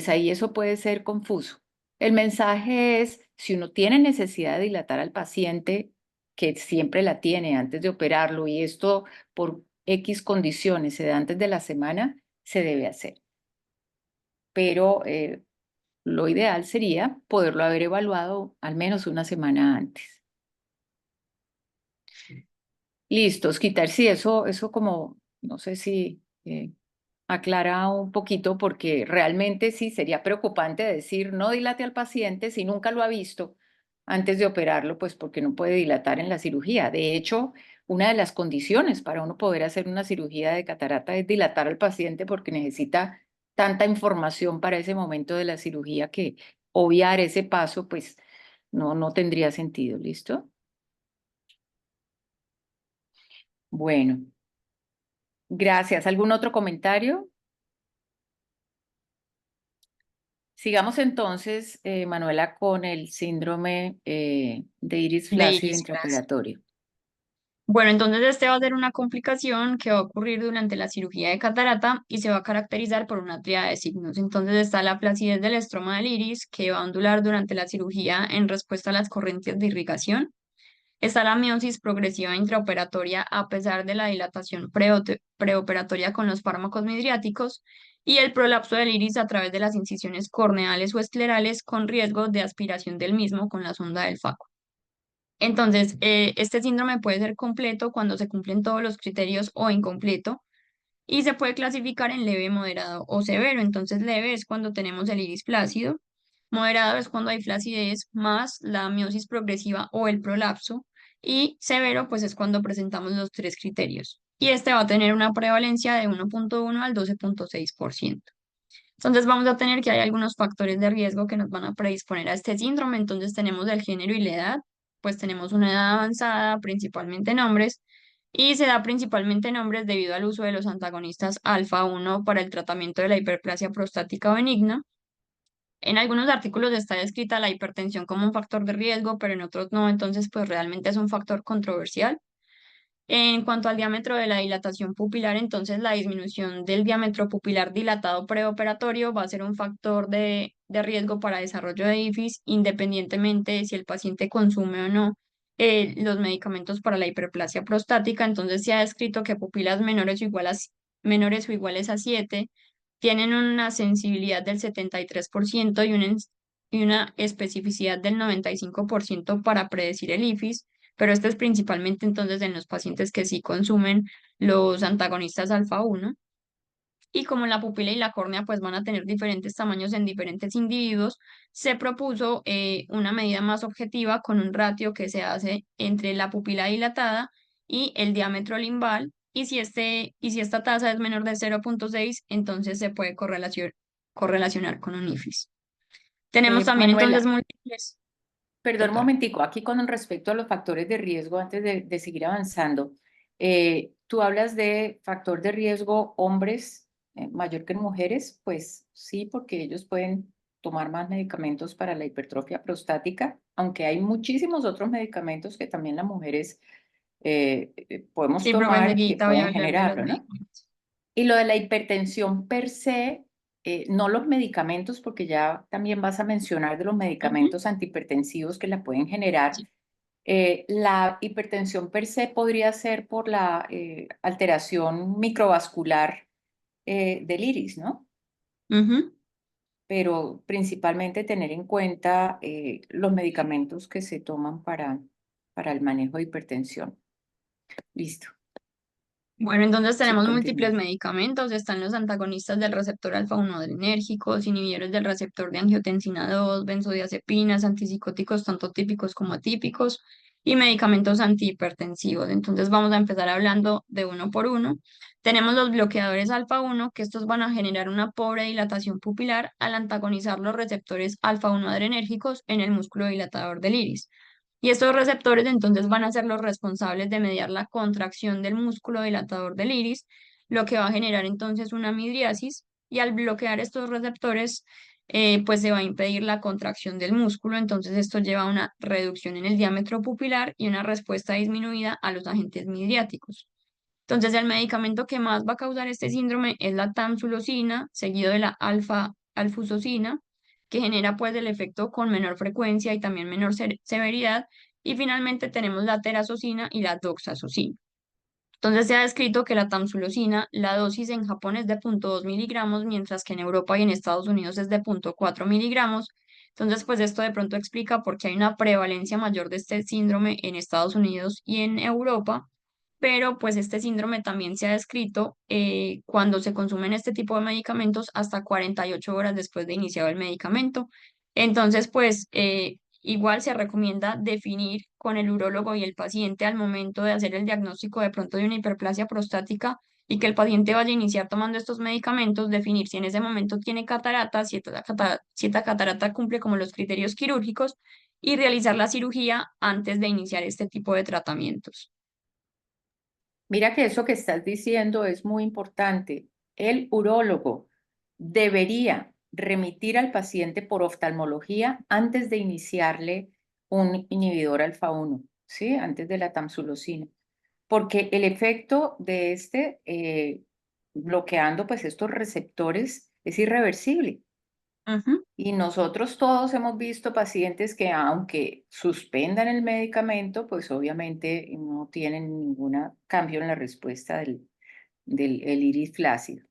ahí eso puede ser confuso. El mensaje es, si uno tiene necesidad de dilatar al paciente, que siempre la tiene antes de operarlo, y esto por X condiciones se da antes de la semana, se debe hacer. Pero lo ideal sería poderlo haber evaluado al menos una semana antes. Listos, quitar, sí, eso como, no sé si aclara un poquito, porque realmente sí sería preocupante decir no dilate al paciente si nunca lo ha visto antes de operarlo, pues porque no puede dilatar en la cirugía. De hecho, una de las condiciones para uno poder hacer una cirugía de catarata es dilatar al paciente porque necesita tanta información para ese momento de la cirugía que obviar ese paso, pues no tendría sentido, ¿listo? Bueno. Gracias. ¿Algún otro comentario? Sigamos entonces, Manuela, con el síndrome de iris De flácido iris flácido. intraoperatorio. Bueno, entonces este va a ser una complicación que va a ocurrir durante la cirugía de catarata y se va a caracterizar por una tríada de signos. Entonces está la flacidez del estroma del iris, que va a ondular durante la cirugía en respuesta a las corrientes de irrigación. Está la miosis progresiva intraoperatoria a pesar de la dilatación preoperatoria con los fármacos midriáticos y el prolapso del iris a través de las incisiones corneales o esclerales con riesgo de aspiración del mismo con la sonda del faco. Entonces, este síndrome puede ser completo cuando se cumplen todos los criterios o incompleto y se puede clasificar en leve, moderado o severo. Entonces, leve es cuando tenemos el iris flácido, moderado es cuando hay flacidez más la miosis progresiva o el prolapso y severo pues es cuando presentamos los tres criterios. Y este va a tener una prevalencia de 1,1 al 12,6%. Entonces vamos a tener que hay algunos factores de riesgo que nos van a predisponer a este síndrome. Entonces tenemos el género y la edad, pues tenemos una edad avanzada, principalmente en hombres, y se da principalmente en hombres debido al uso de los antagonistas alfa-1 para el tratamiento de la hiperplasia prostática benigna. En algunos artículos está descrita la hipertensión como un factor de riesgo, pero en otros no, entonces pues realmente es un factor controversial. En cuanto al diámetro de la dilatación pupilar, entonces la disminución del diámetro pupilar dilatado preoperatorio va a ser un factor de riesgo para desarrollo de IFIS, independientemente de si el paciente consume o no los medicamentos para la hiperplasia prostática. Entonces se ha descrito que pupilas menores o iguales a 7 tienen una sensibilidad del 73% y una especificidad del 95% para predecir el IFIS, pero esto es principalmente entonces en los pacientes que sí consumen los antagonistas alfa-1. Y como la pupila y la córnea pues van a tener diferentes tamaños en diferentes individuos, se propuso una medida más objetiva con un ratio que se hace entre la pupila dilatada y el diámetro limbal. Y si esta tasa es menor de 0,6, entonces se puede correlacionar con un IFIS. Tenemos también entonces Manuela, múltiples. perdón un Doctora. momentico, aquí con respecto a los factores de riesgo, antes de seguir avanzando, tú hablas de factor de riesgo hombres mayor que en mujeres, pues sí, porque ellos pueden tomar más medicamentos para la hipertrofia prostática, aunque hay muchísimos otros medicamentos que también las mujeres podemos Sí, profe, tomar que enseguida voy a pueden hablar de los generarlo, ¿no? medicamentos. Y lo de la hipertensión per se, no los medicamentos, porque ya también vas a mencionar de los Ujú. medicamentos antihipertensivos que la pueden generar. La hipertensión per se podría ser por la alteración microvascular del iris, ¿no? Ujú. Pero principalmente tener en cuenta los medicamentos que se toman para el manejo de hipertensión. Listo. Bueno, entonces Sí, tenemos múltiples continúa. medicamentos. Están los antagonistas del receptor alfa-1 adrenérgicos, inhibidores del receptor de angiotensina 2, benzodiazepinas, antipsicóticos tanto típicos como atípicos y medicamentos antihipertensivos. Entonces vamos a empezar hablando de uno por uno. Tenemos los bloqueadores alfa-1, que estos van a generar una pobre dilatación pupilar al antagonizar los receptores alfa-1 adrenérgicos en el músculo dilatador del iris. Y estos receptores entonces van a ser los responsables de mediar la contracción del músculo dilatador del iris, lo que va a generar entonces una midriasis y al bloquear estos receptores pues se va a impedir la contracción del músculo, entonces esto lleva a una reducción en el diámetro pupilar y una respuesta disminuida a los agentes midriáticos. Entonces el medicamento que más va a causar este síndrome es la tamsulosina, seguido de la alfusosina, que genera pues el efecto con menor frecuencia y también menor severidad. Y finalmente tenemos la terazosina y la doxazosina. Entonces se ha descrito que la tamsulosina, la dosis en Japón es de 0,2 miligramos, mientras que en Europa y en Estados Unidos es de 0,4 miligramos. Entonces, pues esto de pronto explica por qué hay una prevalencia mayor de este síndrome en Estados Unidos y en Europa, pero pues este síndrome también se ha descrito cuando se consumen este tipo de medicamentos hasta 48 horas después de iniciado el medicamento. Entonces, pues igual se recomienda definir con el urólogo y el paciente al momento de hacer el diagnóstico de pronto de una hiperplasia prostática y que el paciente vaya a iniciar tomando estos medicamentos, definir si en ese momento tiene catarata, si esta catarata cumple como los criterios quirúrgicos y realizar la cirugía antes de iniciar este tipo de tratamientos. Mira que eso que estás diciendo es muy importante. El urólogo debería remitir al paciente por oftalmología antes de iniciarle un inhibidor alfa 1, ¿sí? Antes de la tamsulosina. porque el efecto de bloqueando pues estos receptores es irreversible. Ujú. Y nosotros todos hemos visto pacientes que aunque suspendan el medicamento, pues obviamente no tienen ningún cambio en la respuesta del el iris flácido.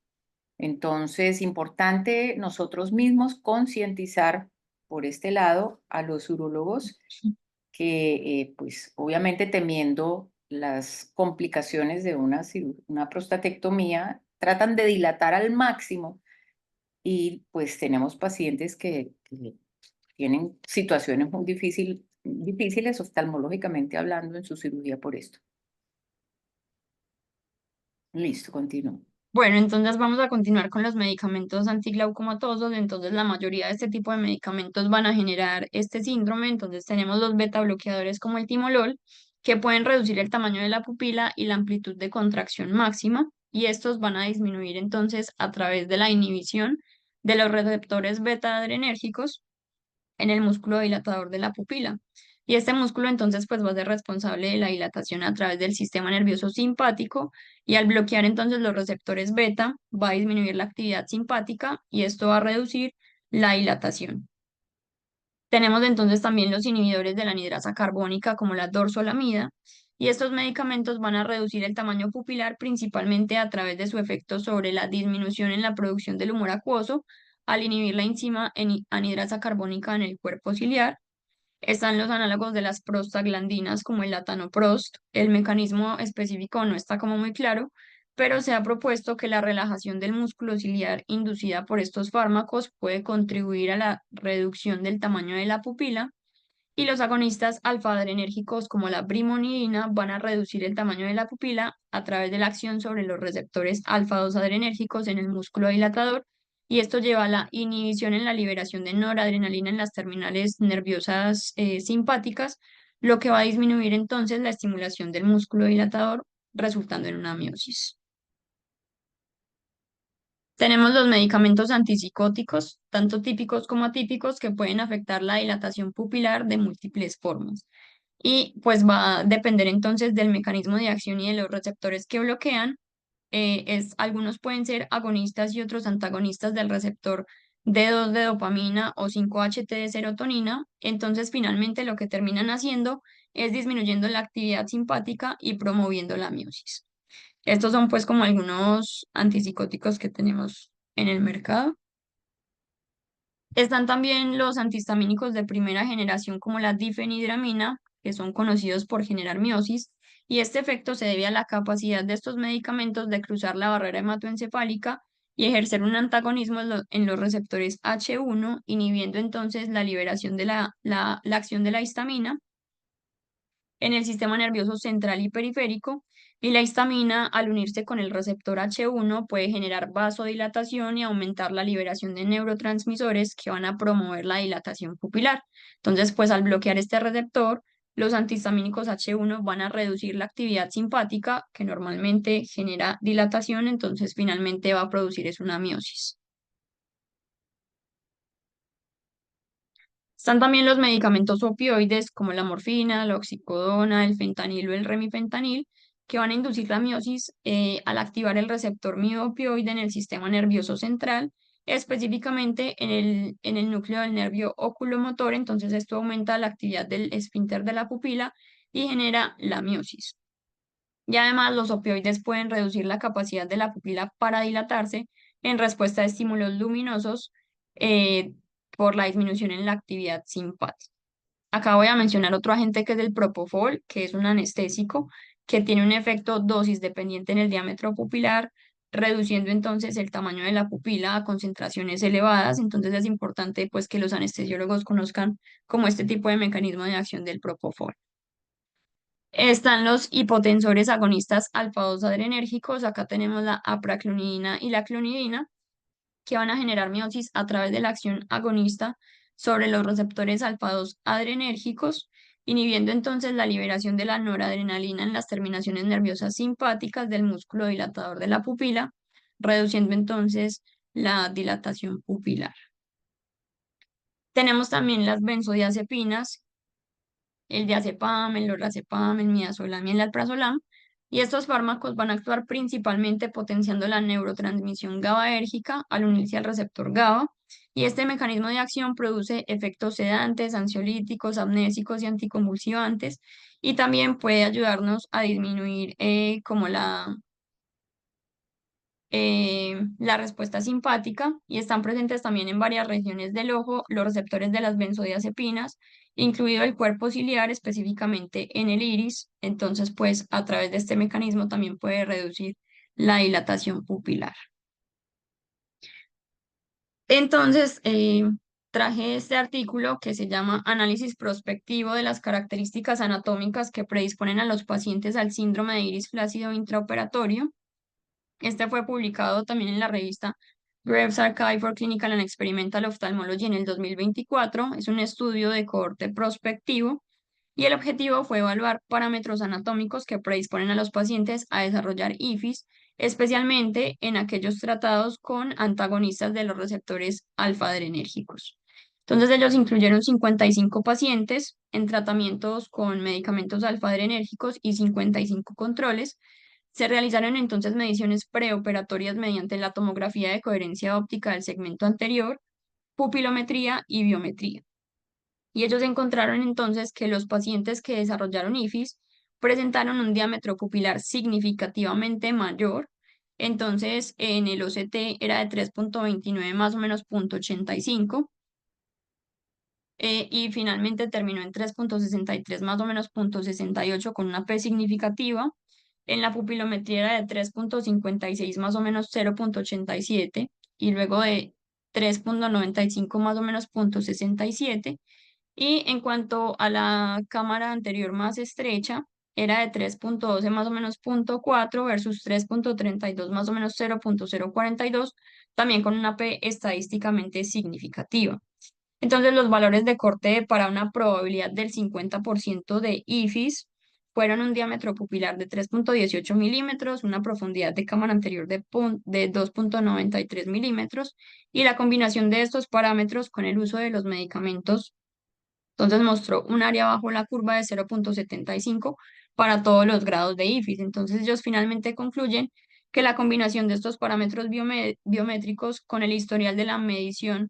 Entonces, importante nosotros mismos concientizar por este lado a los urólogos que, pues obviamente temiendo las complicaciones de una prostatectomía, tratan de dilatar al máximo y pues tenemos pacientes que tienen situaciones muy difíciles oftalmológicamente hablando en su cirugía por esto. Listo, continúo. Bueno, entonces vamos a continuar con los medicamentos antiglaucomatosos. Entonces, la mayoría de este tipo de medicamentos van a generar este síndrome. Entonces, tenemos los beta bloqueadores como el timolol, que pueden reducir el tamaño de la pupila y la amplitud de contracción máxima. Y estos van a disminuir entonces a través de la inhibición de los receptores beta adrenérgicos en el músculo dilatador de la pupila. Y este músculo entonces pues va a ser responsable de la dilatación a través del sistema nervioso simpático y al bloquear entonces los receptores beta va a disminuir la actividad simpática y esto va a reducir la dilatación. Tenemos entonces también los inhibidores de la anhidrasa carbónica como la dorzolamida y estos medicamentos van a reducir el tamaño pupilar principalmente a través de su efecto sobre la disminución en la producción del humor acuoso al inhibir la enzima anhidrasa carbónica en el cuerpo ciliar. Están los análogos de las prostaglandinas como el latanoprost. El mecanismo específico no está como muy claro, pero se ha propuesto que la relajación del músculo ciliar inducida por estos fármacos puede contribuir a la reducción del tamaño de la pupila y los agonistas alfa-adrenérgicos como la brimonidina van a reducir el tamaño de la pupila a través de la acción sobre los receptores alfa-2 adrenérgicos en el músculo dilatador y esto lleva a la inhibición en la liberación de noradrenalina en las terminales nerviosas simpáticas, lo que va a disminuir entonces la estimulación del músculo dilatador, resultando en una miosis. Tenemos los medicamentos antipsicóticos, tanto típicos como atípicos, que pueden afectar la dilatación pupilar de múltiples formas. Y pues va a depender entonces del mecanismo de acción y de los receptores que bloquean. Algunos pueden ser agonistas y otros antagonistas del receptor D2 de dopamina o 5-HT de serotonina. Entonces, finalmente lo que terminan haciendo es disminuyendo la actividad simpática y promoviendo la miosis. Estos son pues como algunos antipsicóticos que tenemos en el mercado. Están también los antihistamínicos de primera generación como la difenhidramina, que son conocidos por generar miosis, y este efecto se debe a la capacidad de estos medicamentos de cruzar la barrera hematoencefálica y ejercer un antagonismo en los receptores H1, inhibiendo entonces la liberación de la acción de la histamina en el sistema nervioso central y periférico, y la histamina, al unirse con el receptor H1, puede generar vasodilatación y aumentar la liberación de neurotransmisores que van a promover la dilatación pupilar. Entonces, pues al bloquear este receptor, los antihistamínicos H1 van a reducir la actividad simpática, que normalmente genera dilatación, entonces finalmente va a producir es una miosis. Están también los medicamentos opioides como la morfina, la oxicodona, el fentanilo, el remifentanil, que van a inducir la miosis al activar el receptor mioopioide en el sistema nervioso central, específicamente en el núcleo del nervio oculomotor. Entonces esto aumenta la actividad del esfínter de la pupila y genera la miosis. Y además los opioides pueden reducir la capacidad de la pupila para dilatarse en respuesta a estímulos luminosos eh, por la disminución en la actividad simpática. Acá voy a mencionar otro agente que es el propofol, que es un anestésico que tiene un efecto dosis dependiente en el diámetro pupilar, reduciendo entonces el tamaño de la pupila a concentraciones elevadas. Entonces es importante pues que los anestesiólogos conozcan como este tipo de mecanismo de acción del propofol. Están los hipotensores agonistas alfa-2 adrenérgicos. Acá tenemos la apraclonidina y la clonidina, que van a generar miosis a través de la acción agonista sobre los receptores alfa-2 adrenérgicos, inhibiendo entonces la liberación de la noradrenalina en las terminaciones nerviosas simpáticas del músculo dilatador de la pupila, reduciendo entonces la dilatación pupilar. Tenemos también las benzodiazepinas, el diazepam, el lorazepam, el midazolam y el alprazolam, Y estos fármacos van a actuar principalmente potenciando la neurotransmisión GABAérgica al unirse al receptor GABA. Y este mecanismo de acción produce efectos sedantes, ansiolíticos, amnésicos y anticonvulsivantes. Y también puede ayudarnos a disminuir como la respuesta simpática, y están presentes también en varias regiones del ojo los receptores de las benzodiazepinas, incluido el cuerpo ciliar, específicamente en el iris. Entonces, pues a través de este mecanismo también puede reducir la dilatación pupilar. Entonces, traje este artículo que se llama Análisis prospectivo de las características anatómicas que predisponen a los pacientes al síndrome de iris flácido intraoperatorio. Este fue publicado también en la revista Graves Archive for Clinical and Experimental Ophthalmology en el 2024. Es un estudio de cohorte prospectivo y el objetivo fue evaluar parámetros anatómicos que predisponen a los pacientes a desarrollar IFIS, especialmente en aquellos tratados con antagonistas de los receptores alfa-adrenérgicos. Entonces, ellos incluyeron 55 pacientes en tratamientos con medicamentos alfa-adrenérgicos y 55 controles. Se realizaron entonces mediciones preoperatorias mediante la tomografía de coherencia óptica del segmento anterior, pupilometría y biometría. Y ellos encontraron entonces que los pacientes que desarrollaron IFIS presentaron un diámetro pupilar significativamente mayor. Entonces, en el OCT era de 3.29 más o menos 0.85, y finalmente terminó en 3.63 más o menos 0.68 con una P significativa. En la pupilometría era de 3.56 más o menos 0.87 y luego de 3.95 más o menos 0.67. Y en cuanto a la cámara anterior más estrecha, era de 3.12 más o menos 0.4 versus 3.32 más o menos 0.042, también con una P estadísticamente significativa. Entonces, los valores de corte para una probabilidad del 50% de IFIS fueron un diámetro pupilar de 3.18 milímetros, una profundidad de cámara anterior de 2.93 milímetros, y la combinación de estos parámetros con el uso de los medicamentos, entonces mostró un área bajo la curva de 0.75 para todos los grados de IFIS. Entonces, ellos finalmente concluyen que la combinación de estos parámetros biométricos con el historial de la medición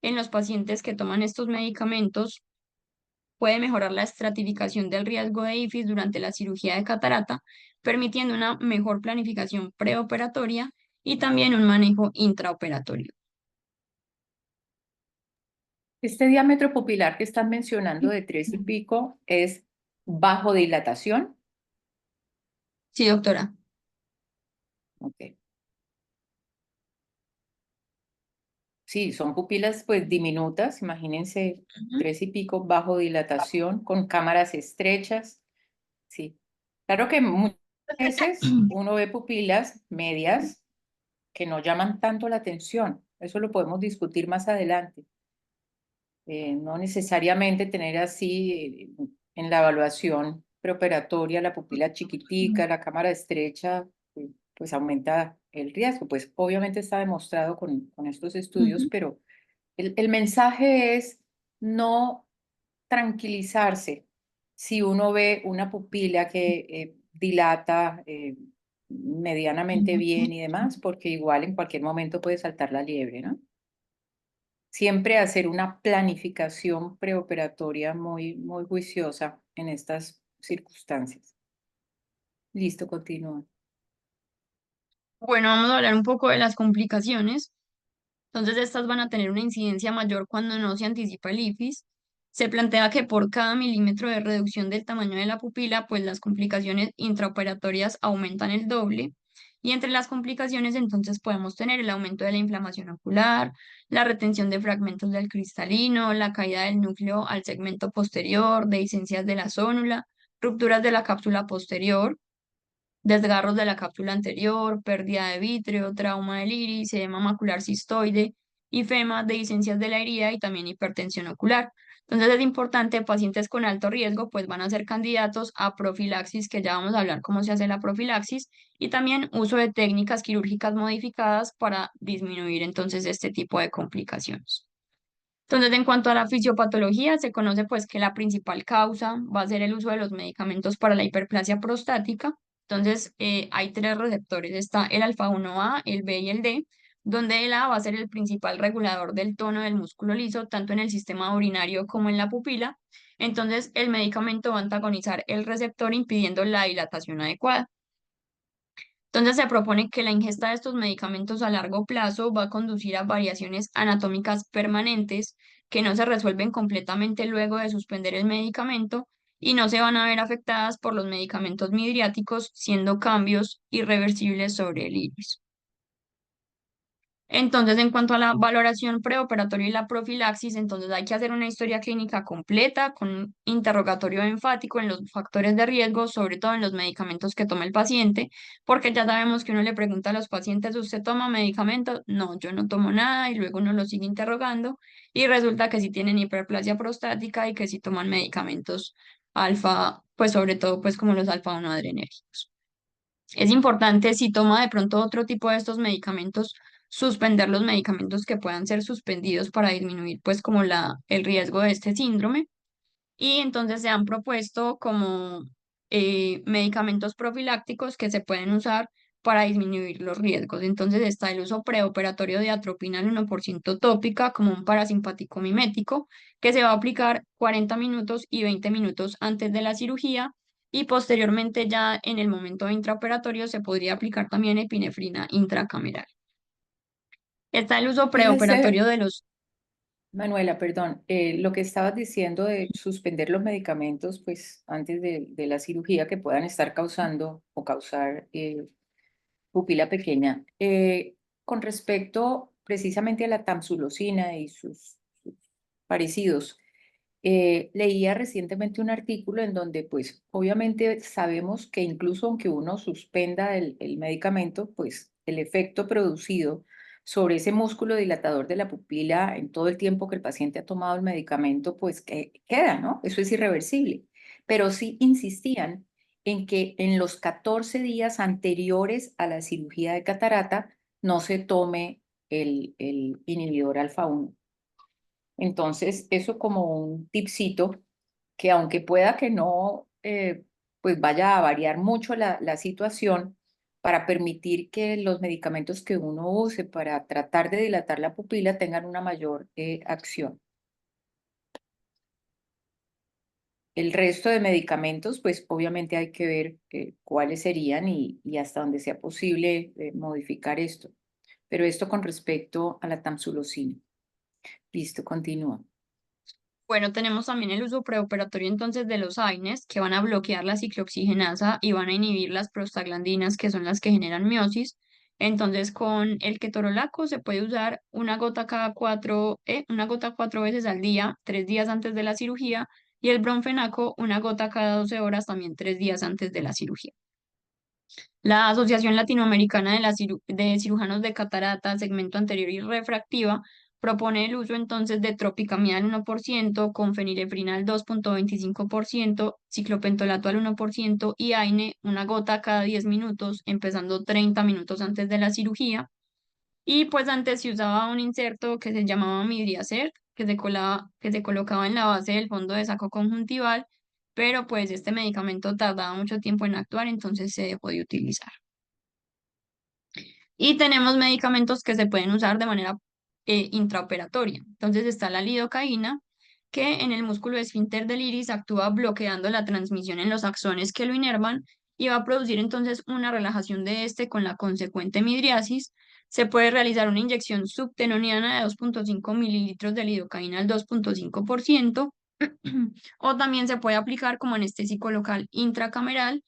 en los pacientes que toman estos medicamentos puede mejorar la estratificación del riesgo de IFIS durante la cirugía de catarata, permitiendo una mejor planificación preoperatoria y también un manejo intraoperatorio. Este diámetro pupilar que están mencionando de 3 y pico es bajo dilatación. Sí, doctora. Ok. Sí, son pupilas pues diminutas, imagínense, 3 y pico bajo dilatación, con cámaras estrechas. Sí. Claro que muchas veces uno ve pupilas medias que no llaman tanto la atención. Eso lo podemos discutir más adelante. No necesariamente tener así en la evaluación preoperatoria la pupila chiquitica, la cámara estrecha, pues aumenta el riesgo. Pues obviamente está demostrado con estos estudios, pero el mensaje es no tranquilizarse si uno ve una pupila que dilata medianamente bien y demás, porque igual en cualquier momento puede saltar la liebre, ¿no? Siempre hacer una planificación preoperatoria muy, muy juiciosa en estas circunstancias. Listo, continúa. Bueno, vamos a hablar un poco de las complicaciones. Entonces, estas van a tener una incidencia mayor cuando no se anticipa el IFIS. Se plantea que por cada milímetro de reducción del tamaño de la pupila, pues las complicaciones intraoperatorias aumentan el doble. Y entre las complicaciones, entonces podemos tener el aumento de la inflamación ocular, la retención de fragmentos del cristalino, la caída del núcleo al segmento posterior, dehiscencias de la zónula, rupturas de la cápsula posterior, desgarros de la cápsula anterior, pérdida de vítreo, trauma del iris, edema macular cistoide, ifema, dehiscencias de la herida y también hipertensión ocular. Entonces es importante, pacientes con alto riesgo pues van a ser candidatos a profilaxis, que ya vamos a hablar cómo se hace la profilaxis, y también uso de técnicas quirúrgicas modificadas para disminuir entonces este tipo de complicaciones. Entonces, en cuanto a la fisiopatología, se conoce pues que la principal causa va a ser el uso de los medicamentos para la hiperplasia prostática. Entonces, hay tres receptores. Está el alfa 1A, el B y el D, donde el A va a ser el principal regulador del tono del músculo liso, tanto en el sistema urinario como en la pupila. Entonces, el medicamento va a antagonizar el receptor impidiendo la dilatación adecuada. Entonces, se propone que la ingesta de estos medicamentos a largo plazo va a conducir a variaciones anatómicas permanentes que no se resuelven completamente luego de suspender el medicamento y no se van a ver afectadas por los medicamentos midriáticos, siendo cambios irreversibles sobre el iris. Entonces, en cuanto a la valoración preoperatoria y la profilaxis, entonces hay que hacer una historia clínica completa con un interrogatorio enfático en los factores de riesgo, sobre todo en los medicamentos que toma el paciente, porque ya sabemos que uno le pregunta a los pacientes, ¿usted toma medicamentos? No, yo no tomo nada, y luego uno lo sigue interrogando y resulta que sí tienen hiperplasia prostática y que sí toman medicamentos alfa, pues sobre todo pues como los alfa 1 adrenérgicos. Es importante, si toma de pronto otro tipo de estos medicamentos, suspender los medicamentos que puedan ser suspendidos para disminuir pues como el riesgo de este síndrome. Y entonces se han propuesto como medicamentos profilácticos que se pueden usar para disminuir los riesgos. Entonces está el uso preoperatorio de atropina al 1% tópica como un parasimpático mimético que se va a aplicar 40 minutos y 20 minutos antes de la cirugía y posteriormente ya en el momento intraoperatorio se podría aplicar también epinefrina intracameral. Está el uso Fíjese, preoperatorio de los... Manuela, perdón, lo que estabas diciendo de suspender los medicamentos, pues antes de la cirugía que puedan estar causando o causar pupila pequeña. Con respecto precisamente a la tamsulosina y sus parecidos, leía recientemente un artículo en donde, pues, obviamente sabemos que incluso aunque uno suspenda el medicamento, pues el efecto producido sobre ese músculo dilatador de la pupila en todo el tiempo que el paciente ha tomado el medicamento, pues que queda, ¿no? Eso es irreversible. Pero sí insistían en que en los 14 días anteriores a la cirugía de catarata no se tome el inhibidor alfa 1. Entonces, eso como un tipcito que aunque pueda que no, pues vaya a variar mucho la situación para permitir que los medicamentos que uno use para tratar de dilatar la pupila tengan una mayor acción. El resto de medicamentos, pues obviamente hay que ver cuáles serían y hasta donde sea posible modificar esto. Pero esto con respecto a la tamsulosina. Listo, continúa. Bueno, tenemos también el uso preoperatorio entonces de los AINES que van a bloquear la ciclooxigenasa y van a inhibir las prostaglandinas que son las que generan miosis. Entonces, con el ketorolaco se puede usar una gota 4 veces al día, 3 días antes de la cirugía, y el bromfenaco una gota cada 12 horas, también 3 días antes de la cirugía. La Asociación Latinoamericana de Cirujanos de Catarata, segmento anterior y refractiva, propone el uso entonces de tropicamida al 1%, con fenilefrina al 2,25%, ciclopentolato al 1% y AINE una gota cada 10 minutos, empezando 30 minutos antes de la cirugía. Y pues antes se usaba un inserto que se llamaba Midriacert, que se colocaba en la base del fondo de saco conjuntival, pero pues este medicamento tardaba mucho tiempo en actuar, entonces se dejó de utilizar. Y tenemos medicamentos que se pueden usar de manera intraoperatoria. Entonces está la lidocaína, que en el músculo esfínter del iris actúa bloqueando la transmisión en los axones que lo inervan y va a producir entonces una relajación de este con la consecuente midriasis. Se puede realizar una inyección subtenoniana de 2,5 mililitros de lidocaína al 2,5%, o también se puede aplicar como anestésico local intracameral.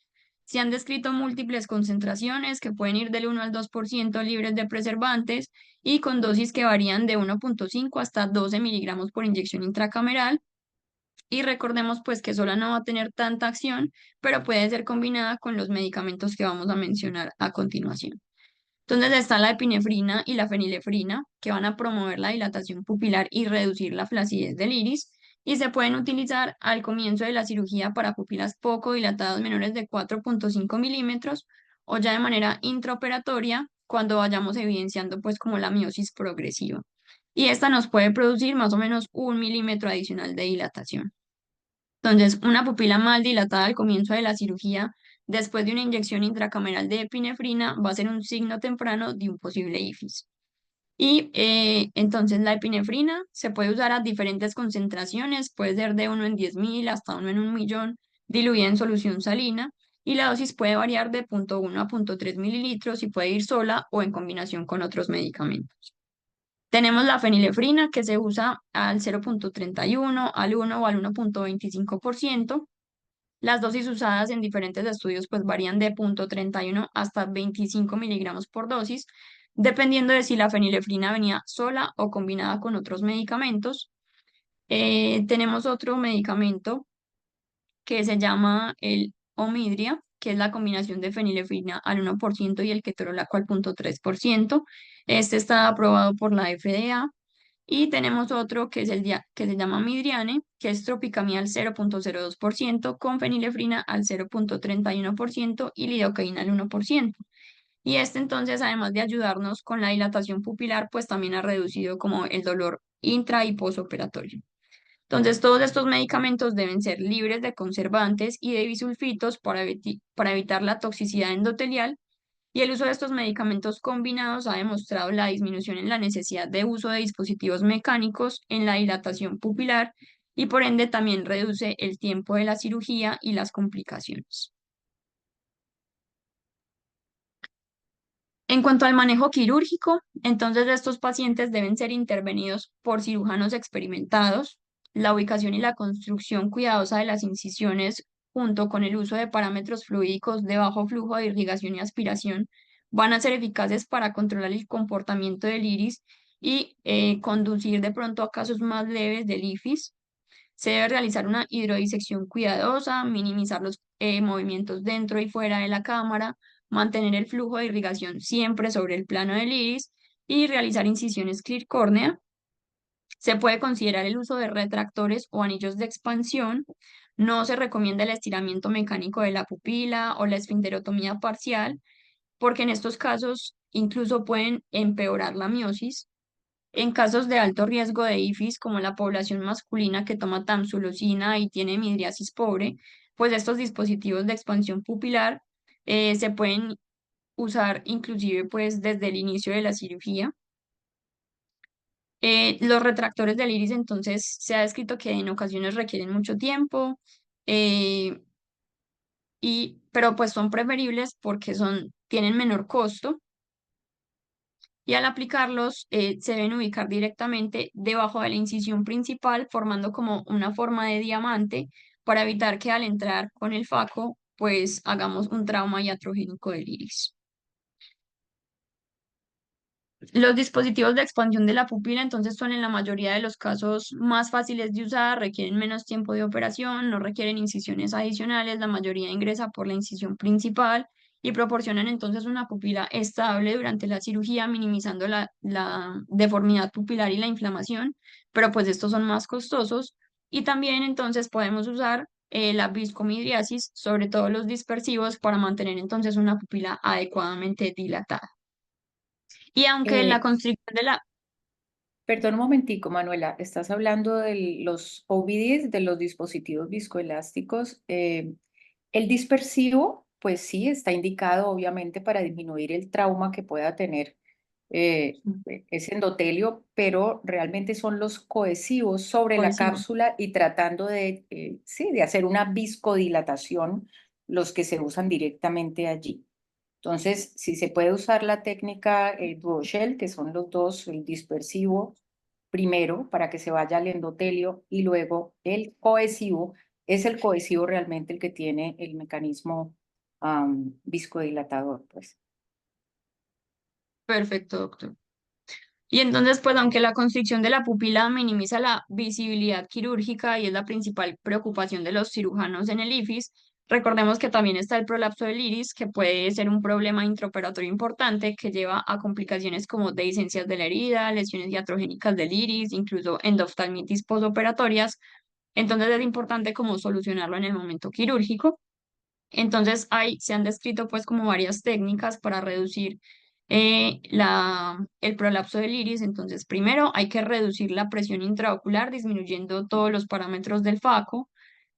Se han descrito múltiples concentraciones que pueden ir del 1 al 2% libres de preservantes y con dosis que varían de 1,5 hasta 12 miligramos por inyección intracameral. Y recordemos pues que sola no va a tener tanta acción, pero puede ser combinada con los medicamentos que vamos a mencionar a continuación. Entonces está la epinefrina y la fenilefrina, que van a promover la dilatación pupilar y reducir la flacidez del iris, y se pueden utilizar al comienzo de la cirugía para pupilas poco dilatadas menores de 4,5 milímetros o ya de manera intraoperatoria cuando vayamos evidenciando pues como la miosis progresiva. Y esta nos puede producir más o menos 1 milímetro adicional de dilatación. Entonces, una pupila mal dilatada al comienzo de la cirugía después de una inyección intracameral de epinefrina va a ser un signo temprano de un posible IFIS. Y entonces la epinefrina se puede usar a diferentes concentraciones, puede ser de 1 en 10.000 hasta 1 en 1.000.000, diluida en solución salina, y la dosis puede variar de 0,1 a 0,3 mililitros y puede ir sola o en combinación con otros medicamentos. Tenemos la fenilefrina que se usa al 0,31, al 1 o al 1,25%. Las dosis usadas en diferentes estudios pues varían de 0,31 hasta 25 miligramos por dosis, dependiendo de si la fenilefrina venía sola o combinada con otros medicamentos. Tenemos otro medicamento que se llama el Omidria, que es la combinación de fenilefrina al 1% y el ketorolaco al 0,3%. Este está aprobado por la FDA. Y tenemos otro que es que se llama Midriane, que es tropicamida al 0,02%, con fenilefrina al 0,31% y lidocaína al 1%. Y este entonces, además de ayudarnos con la dilatación pupilar, pues también ha reducido como el dolor intra y posoperatorio. Entonces, todos estos medicamentos deben ser libres de conservantes y de bisulfitos para evitar la toxicidad endotelial, y el uso de estos medicamentos combinados ha demostrado la disminución en la necesidad de uso de dispositivos mecánicos en la dilatación pupilar y por ende también reduce el tiempo de la cirugía y las complicaciones. En cuanto al manejo quirúrgico, entonces estos pacientes deben ser intervenidos por cirujanos experimentados. La ubicación y la construcción cuidadosa de las incisiones, junto con el uso de parámetros fluídicos de bajo flujo de irrigación y aspiración, van a ser eficaces para controlar el comportamiento del iris y conducir de pronto a casos más leves del IFIS. Se debe realizar una hidrodisección cuidadosa, minimizar los movimientos dentro y fuera de la cámara, mantener el flujo de irrigación siempre sobre el plano del iris y realizar incisiones clear córnea. Se puede considerar el uso de retractores o anillos de expansión. No se recomienda el estiramiento mecánico de la pupila o la esfinterotomía parcial, porque en estos casos incluso pueden empeorar la miosis. En casos de alto riesgo de IFIS, como la población masculina que toma tamsulosina y tiene midriasis pobre, pues estos dispositivos de expansión pupilar se pueden usar inclusive pues desde el inicio de la cirugía. Los retractores del iris entonces se ha descrito que en ocasiones requieren mucho tiempo, eh, pero pues son preferibles porque tienen menor costo, y al aplicarlos se deben ubicar directamente debajo de la incisión principal, formando como una forma de diamante para evitar que al entrar con el faco, pues hagamos un trauma iatrogénico del iris. Los dispositivos de expansión de la pupila entonces son en la mayoría de los casos más fáciles de usar, requieren menos tiempo de operación, no requieren incisiones adicionales, la mayoría ingresa por la incisión principal y proporcionan entonces una pupila estable durante la cirugía, minimizando la deformidad pupilar y la inflamación, pero pues estos son más costosos. Y también entonces podemos usar la viscomidriasis, sobre todo los dispersivos, para mantener entonces una pupila adecuadamente dilatada. Y aunque la Eh, constricción de la... Perdón un momentico, Manuela, estás hablando de los OVDs, de los dispositivos viscoelásticos. El dispersivo, pues sí, está indicado obviamente para disminuir el trauma que pueda tener eh, ese endotelio, pero realmente son los cohesivos sobre la cohesivo. cápsula y tratando de, sí, de hacer una viscodilatación, los que se usan directamente allí. Entonces, si se puede usar la técnica DuoShell, que son los dos, el dispersivo primero para que se vaya al endotelio y luego el cohesivo, es el cohesivo realmente el que tiene el mecanismo viscodilatador, pues. Perfecto, doctor. Y entonces, pues aunque la constricción de la pupila minimiza la visibilidad quirúrgica y es la principal preocupación de los cirujanos en el IFIS, recordemos que también está el prolapso del iris, que puede ser un problema intraoperatorio importante que lleva a complicaciones como dehiscencias de la herida, lesiones iatrogénicas del iris, incluso endoftalmitis posoperatorias. Entonces es importante como solucionarlo en el momento quirúrgico. Entonces, se han descrito pues como varias técnicas para reducir el prolapso del iris. Entonces, primero hay que reducir la presión intraocular disminuyendo todos los parámetros del faco.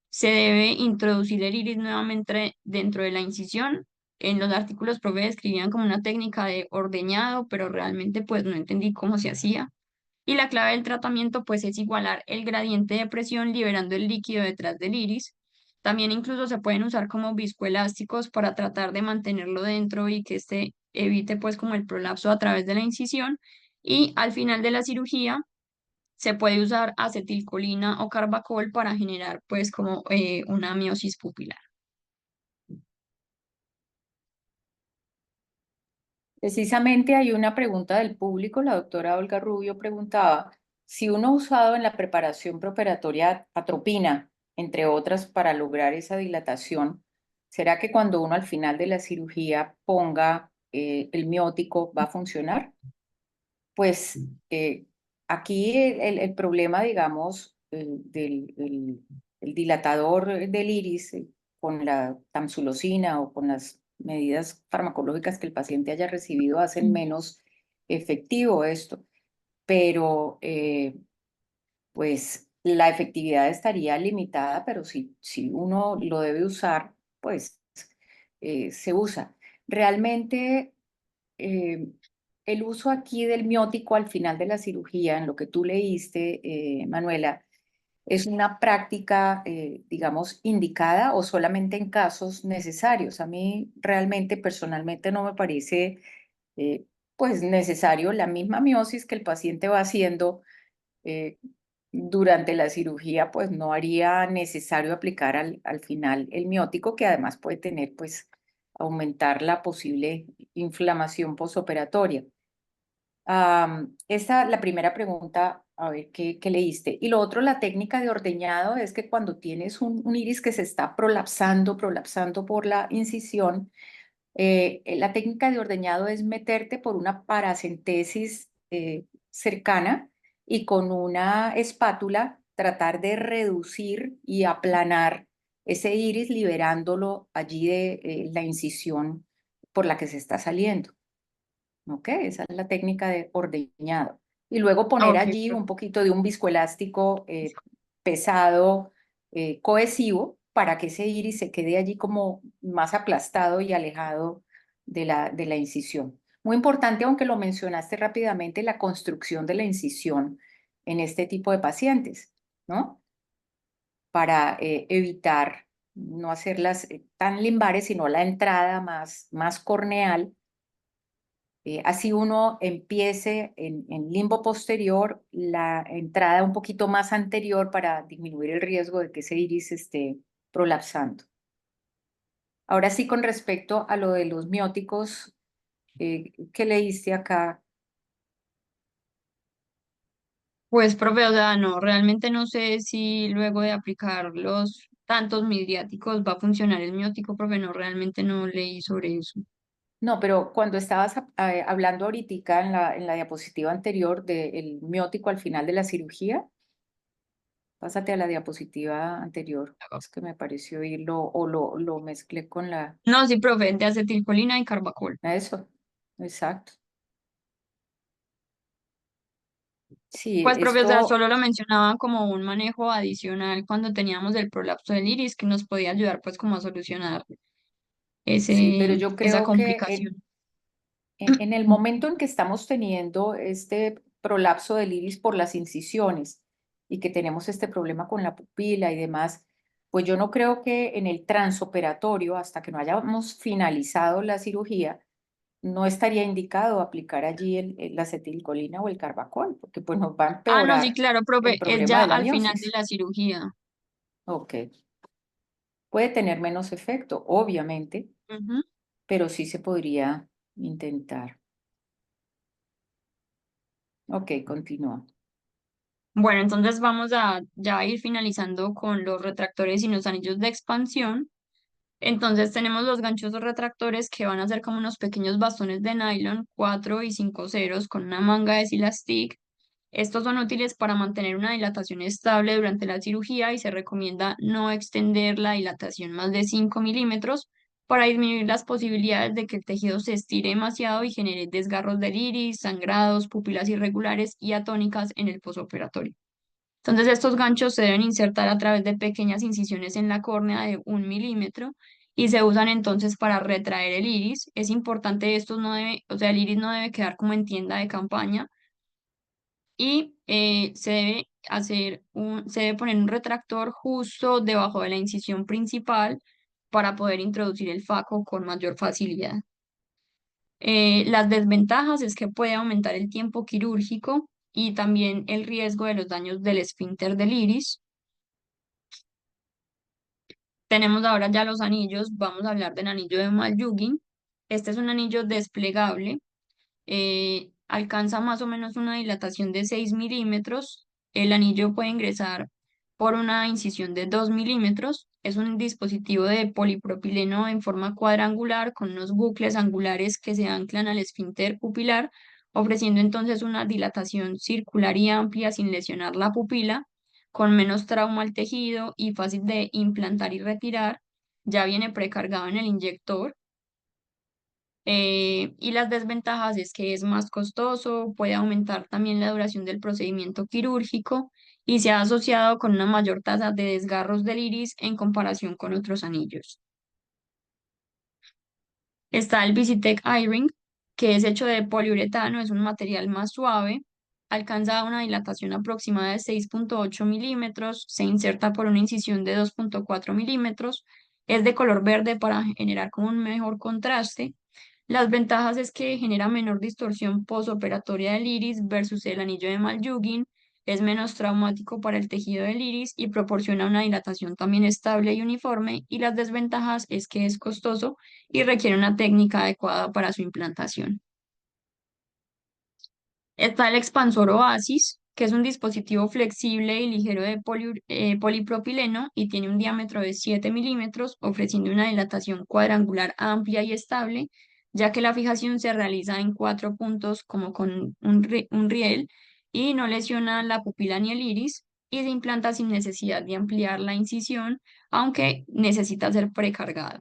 se debe introducir el iris nuevamente dentro de la incisión. En los artículos profe describían como una técnica de ordeñado, pero realmente pues no entendí cómo se hacía. Y la clave del tratamiento pues es igualar el gradiente de presión liberando el líquido detrás del iris. También incluso se pueden usar como viscoelásticos para tratar de mantenerlo dentro y que este evite pues como el prolapso a través de la incisión. Y al final de la cirugía se puede usar acetilcolina o carbacol para generar pues como una miosis pupilar. Precisamente hay una pregunta del público. La doctora Olga Rubio preguntaba si uno ha usado en la preparación preoperatoria atropina, entre otras, para lograr esa dilatación, ¿será que cuando uno al final de la cirugía ponga el miótico va a funcionar? Pues aquí el problema, digamos, el dilatador del iris con la tamsulosina o con las medidas farmacológicas que el paciente haya recibido hacen menos efectivo esto, pero pues la efectividad estaría limitada, pero si uno lo debe usar, pues se usa. Realmente eh, el uso aquí del miótico al final de la cirugía, en lo que tú leíste, Manuela, es una práctica, digamos, indicada o solamente en casos necesarios. A mí realmente, personalmente, no me parece, eh, pues, necesario la misma miosis que el paciente va haciendo eh, durante la cirugía, pues, no haría necesario aplicar al final el miótico, que además puede tener, pues, aumentar la posible inflamación posoperatoria. Esa, la primera pregunta, a ver, ¿qué leíste? Y lo otro, la técnica de ordeñado es que cuando tienes un iris que se está prolapsando por la incisión, la técnica de ordeñado es meterte por una paracentesis cercana y con una espátula tratar de reducir y aplanar ese iris, liberándolo allí de la incisión por la que se está saliendo. ¿Ok? Esa es la técnica de ordeñado. Y luego poner Ok, allí un poquito de un viscoelástico pesado, cohesivo, para que ese iris se quede allí como más aplastado y alejado de la incisión. Muy importante, aunque lo mencionaste rápidamente, la construcción de la incisión en este tipo de pacientes, ¿no? Para evitar no hacerlas tan limbares, sino la entrada más corneal así uno empiece en limbo posterior, la entrada un poquito más anterior para disminuir el riesgo de que ese iris esté prolapsando. Ahora sí, con respecto a lo de los mióticos, ¿qué leíste acá? pues profe, o sea, no, realmente no sé si luego de aplicar los tantos midriáticos va a funcionar el miótico, profe, no, realmente no leí sobre eso. No, pero cuando estabas hablando ahorita en la diapositiva anterior del miótico al final de la cirugía, pásate a la diapositiva anterior. Es que me pareció oírlo o lo mezclé con No, sí, profe, de acetilcolina y carbacol. eso. Exacto. Sí, Pues, profe, o sea, esto, solo lo mencionaban como un manejo adicional cuando teníamos el prolapso del iris que nos podía ayudar pues como a solucionar sí, pero yo esa creo que complicación. en el momento en que estamos teniendo este prolapso del iris por las incisiones y que tenemos este problema con la pupila y demás, pues yo no creo que en el transoperatorio, hasta que no hayamos finalizado la cirugía, no estaría indicado aplicar allí la acetilcolina o el carbacol, porque pues nos va a Ah, no, sí, empeorar claro, el profe, es problema ya de la al final de miosis. la cirugía. Ok, puede tener menos efecto, obviamente, Ujú. pero sí se podría intentar. Ok, continúa. Bueno, entonces vamos a ya ir finalizando con los retractores y los anillos de expansión. Entonces tenemos los ganchos retractores que van a ser como unos pequeños bastones de nylon, 4 y 5 ceros con una manga de silastic. Estos son útiles para mantener una dilatación estable durante la cirugía y se recomienda no extender la dilatación más de 5 milímetros para disminuir las posibilidades de que el tejido se estire demasiado y genere desgarros del iris, sangrados, pupilas irregulares y atónicas en el posoperatorio. Entonces estos ganchos se deben insertar a través de pequeñas incisiones en la córnea de 1 milímetro y se usan entonces para retraer el iris. Es importante, esto no debe, o sea, el iris no debe quedar como en tienda de campaña y se debe poner un retractor justo debajo de la incisión principal para poder introducir el faco con mayor facilidad. Las desventajas es que puede aumentar el tiempo quirúrgico y también el riesgo de los daños del esfínter del iris. Tenemos ahora ya los anillos, vamos a hablar del anillo de Maljugin. Este es un anillo desplegable, alcanza más o menos una dilatación de 6 milímetros. El anillo puede ingresar por una incisión de 2 milímetros. Es un dispositivo de polipropileno en forma cuadrangular con unos bucles angulares que se anclan al esfínter pupilar, ofreciendo entonces una dilatación circular y amplia sin lesionar la pupila, con menos trauma al tejido y fácil de implantar y retirar. Ya viene precargado en el inyector. Y las desventajas es que es más costoso, puede aumentar también la duración del procedimiento quirúrgico y se ha asociado con una mayor tasa de desgarros del iris en comparación con otros anillos. Está el Visitec iRing, que es hecho de poliuretano, es un material más suave, alcanza una dilatación aproximada de 6,8 milímetros, se inserta por una incisión de 2,4 milímetros, es de color verde para generar como un mejor contraste. Las ventajas es que genera menor distorsión posoperatoria del iris versus el anillo de Maljugin, es menos traumático para el tejido del iris y proporciona una dilatación también estable y uniforme. Y las desventajas es que es costoso y requiere una técnica adecuada para su implantación. Está el expansor Oasis, que es un dispositivo flexible y ligero de polipropileno y tiene un diámetro de 7 milímetros, ofreciendo una dilatación cuadrangular amplia y estable, ya que la fijación se realiza en 4 puntos como con un riel y no lesiona la pupila ni el iris y se implanta sin necesidad de ampliar la incisión, aunque necesita ser precargado.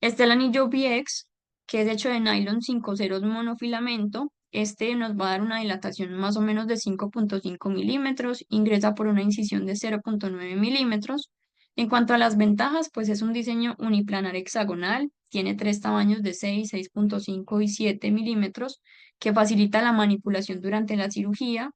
Está el anillo VX, que es hecho de nylon 5 ceros monofilamento. Este nos va a dar una dilatación más o menos de 5,5 milímetros, ingresa por una incisión de 0,9 milímetros. En cuanto a las ventajas, pues es un diseño uniplanar hexagonal, tiene 3 tamaños de 6, 6,5 y 7 milímetros, que facilita la manipulación durante la cirugía,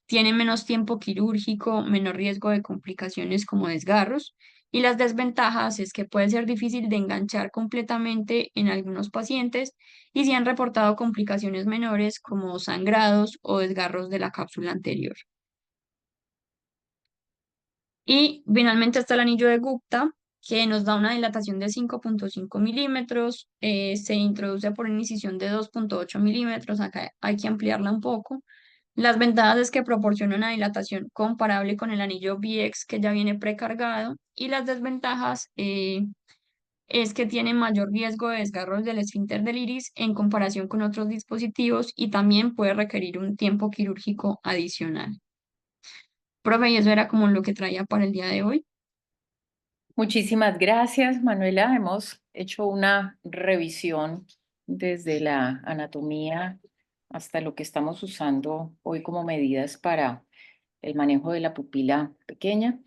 tiene menos tiempo quirúrgico, menor riesgo de complicaciones como desgarros. Y las desventajas es que puede ser difícil de enganchar completamente en algunos pacientes y se han reportado complicaciones menores como sangrados o desgarros de la cápsula anterior. Y finalmente está el anillo de Gupta, que nos da una dilatación de 5,5 milímetros, se introduce por una incisión de 2,8 milímetros, acá hay que ampliarla un poco. Las ventajas es que proporciona una dilatación comparable con el anillo VX que ya viene precargado y las desventajas es que tiene mayor riesgo de desgarros del esfínter del iris en comparación con otros dispositivos y también puede requerir un tiempo quirúrgico adicional. Profe, y eso era como lo que traía para el día de hoy. Muchísimas gracias, Manuela. Hemos hecho una revisión desde la anatomía hasta lo que estamos usando hoy como medidas para el manejo de la pupila pequeña.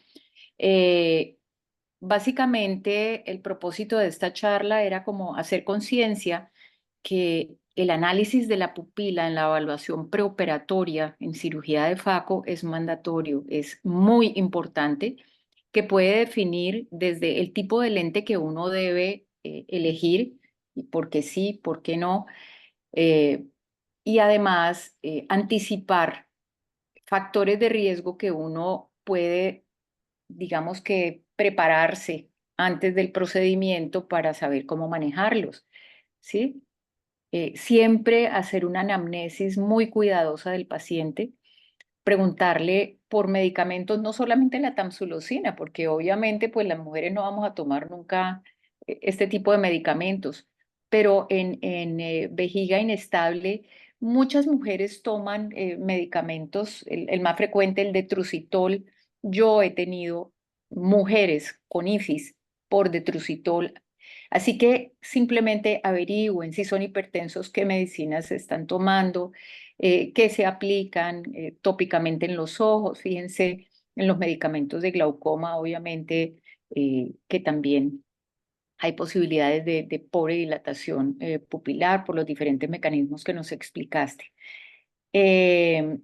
Básicamente, el propósito de esta charla era como hacer conciencia que el análisis de la pupila en la evaluación preoperatoria en cirugía de Faco es mandatorio, es muy importante, que puede definir desde el tipo de lente que uno debe elegir, y por qué sí, por qué no, eh, y además anticipar factores de riesgo que uno puede, digamos que, prepararse antes del procedimiento para saber cómo manejarlos, ¿sí? Siempre hacer una anamnesis muy cuidadosa del paciente, preguntarle por medicamentos, no solamente la tamsulosina, porque obviamente pues las mujeres no vamos a tomar nunca este tipo de medicamentos, pero en vejiga inestable muchas mujeres toman medicamentos, el más frecuente el de Trucitol. Yo he tenido mujeres con IFIS por Detrucitol Así que simplemente averigüen si son hipertensos, qué medicinas se están tomando, qué se aplican tópicamente en los ojos. Fíjense en los medicamentos de glaucoma, obviamente, que también hay posibilidades de pobre dilatación pupilar por los diferentes mecanismos que nos explicaste. Eh,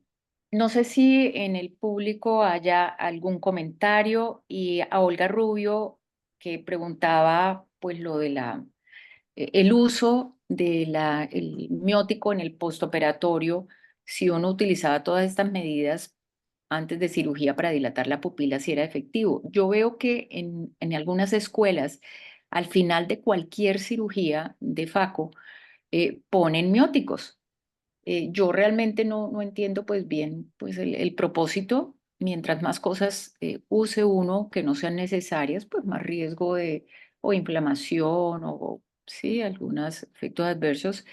no sé si en el público haya algún comentario y a Olga Rubio que preguntaba pues lo de el uso el miótico en el postoperatorio, si uno utilizaba todas estas medidas antes de cirugía para dilatar la pupila, si era efectivo. Yo veo que en algunas escuelas, al final de cualquier cirugía de FACO, ponen mióticos. Yo realmente no entiendo pues bien pues el propósito. Mientras más cosas use uno que no sean necesarias, pues más riesgo de o inflamación o sí, algunos efectos adversos.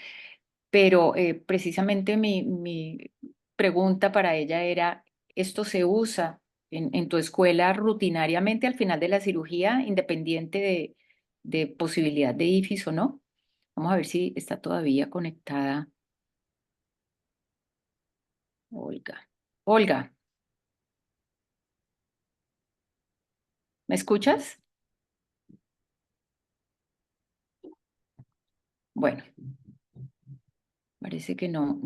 Pero precisamente mi pregunta para ella era, ¿esto se usa en tu escuela rutinariamente al final de la cirugía, independiente de posibilidad de IFIS o no? Vamos a ver si está todavía conectada Olga. Olga, ¿me escuchas? Bueno, parece que no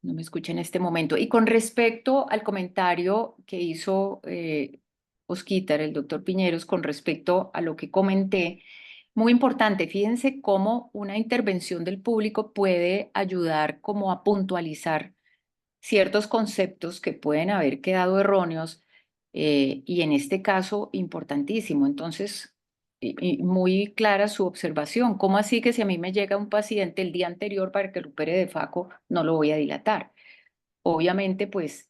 me escucha en este momento. Y con respecto al comentario que hizo Osquitar, el doctor Piñeros, con respecto a lo que comenté, muy importante, fíjense cómo una intervención del público puede ayudar como a puntualizar ciertos conceptos que pueden haber quedado erróneos y en este caso importantísimo. Entonces, y muy clara su observación. ¿Cómo así que si a mí me llega un paciente el día anterior para que recupere de FACO, no lo voy a dilatar? Obviamente, pues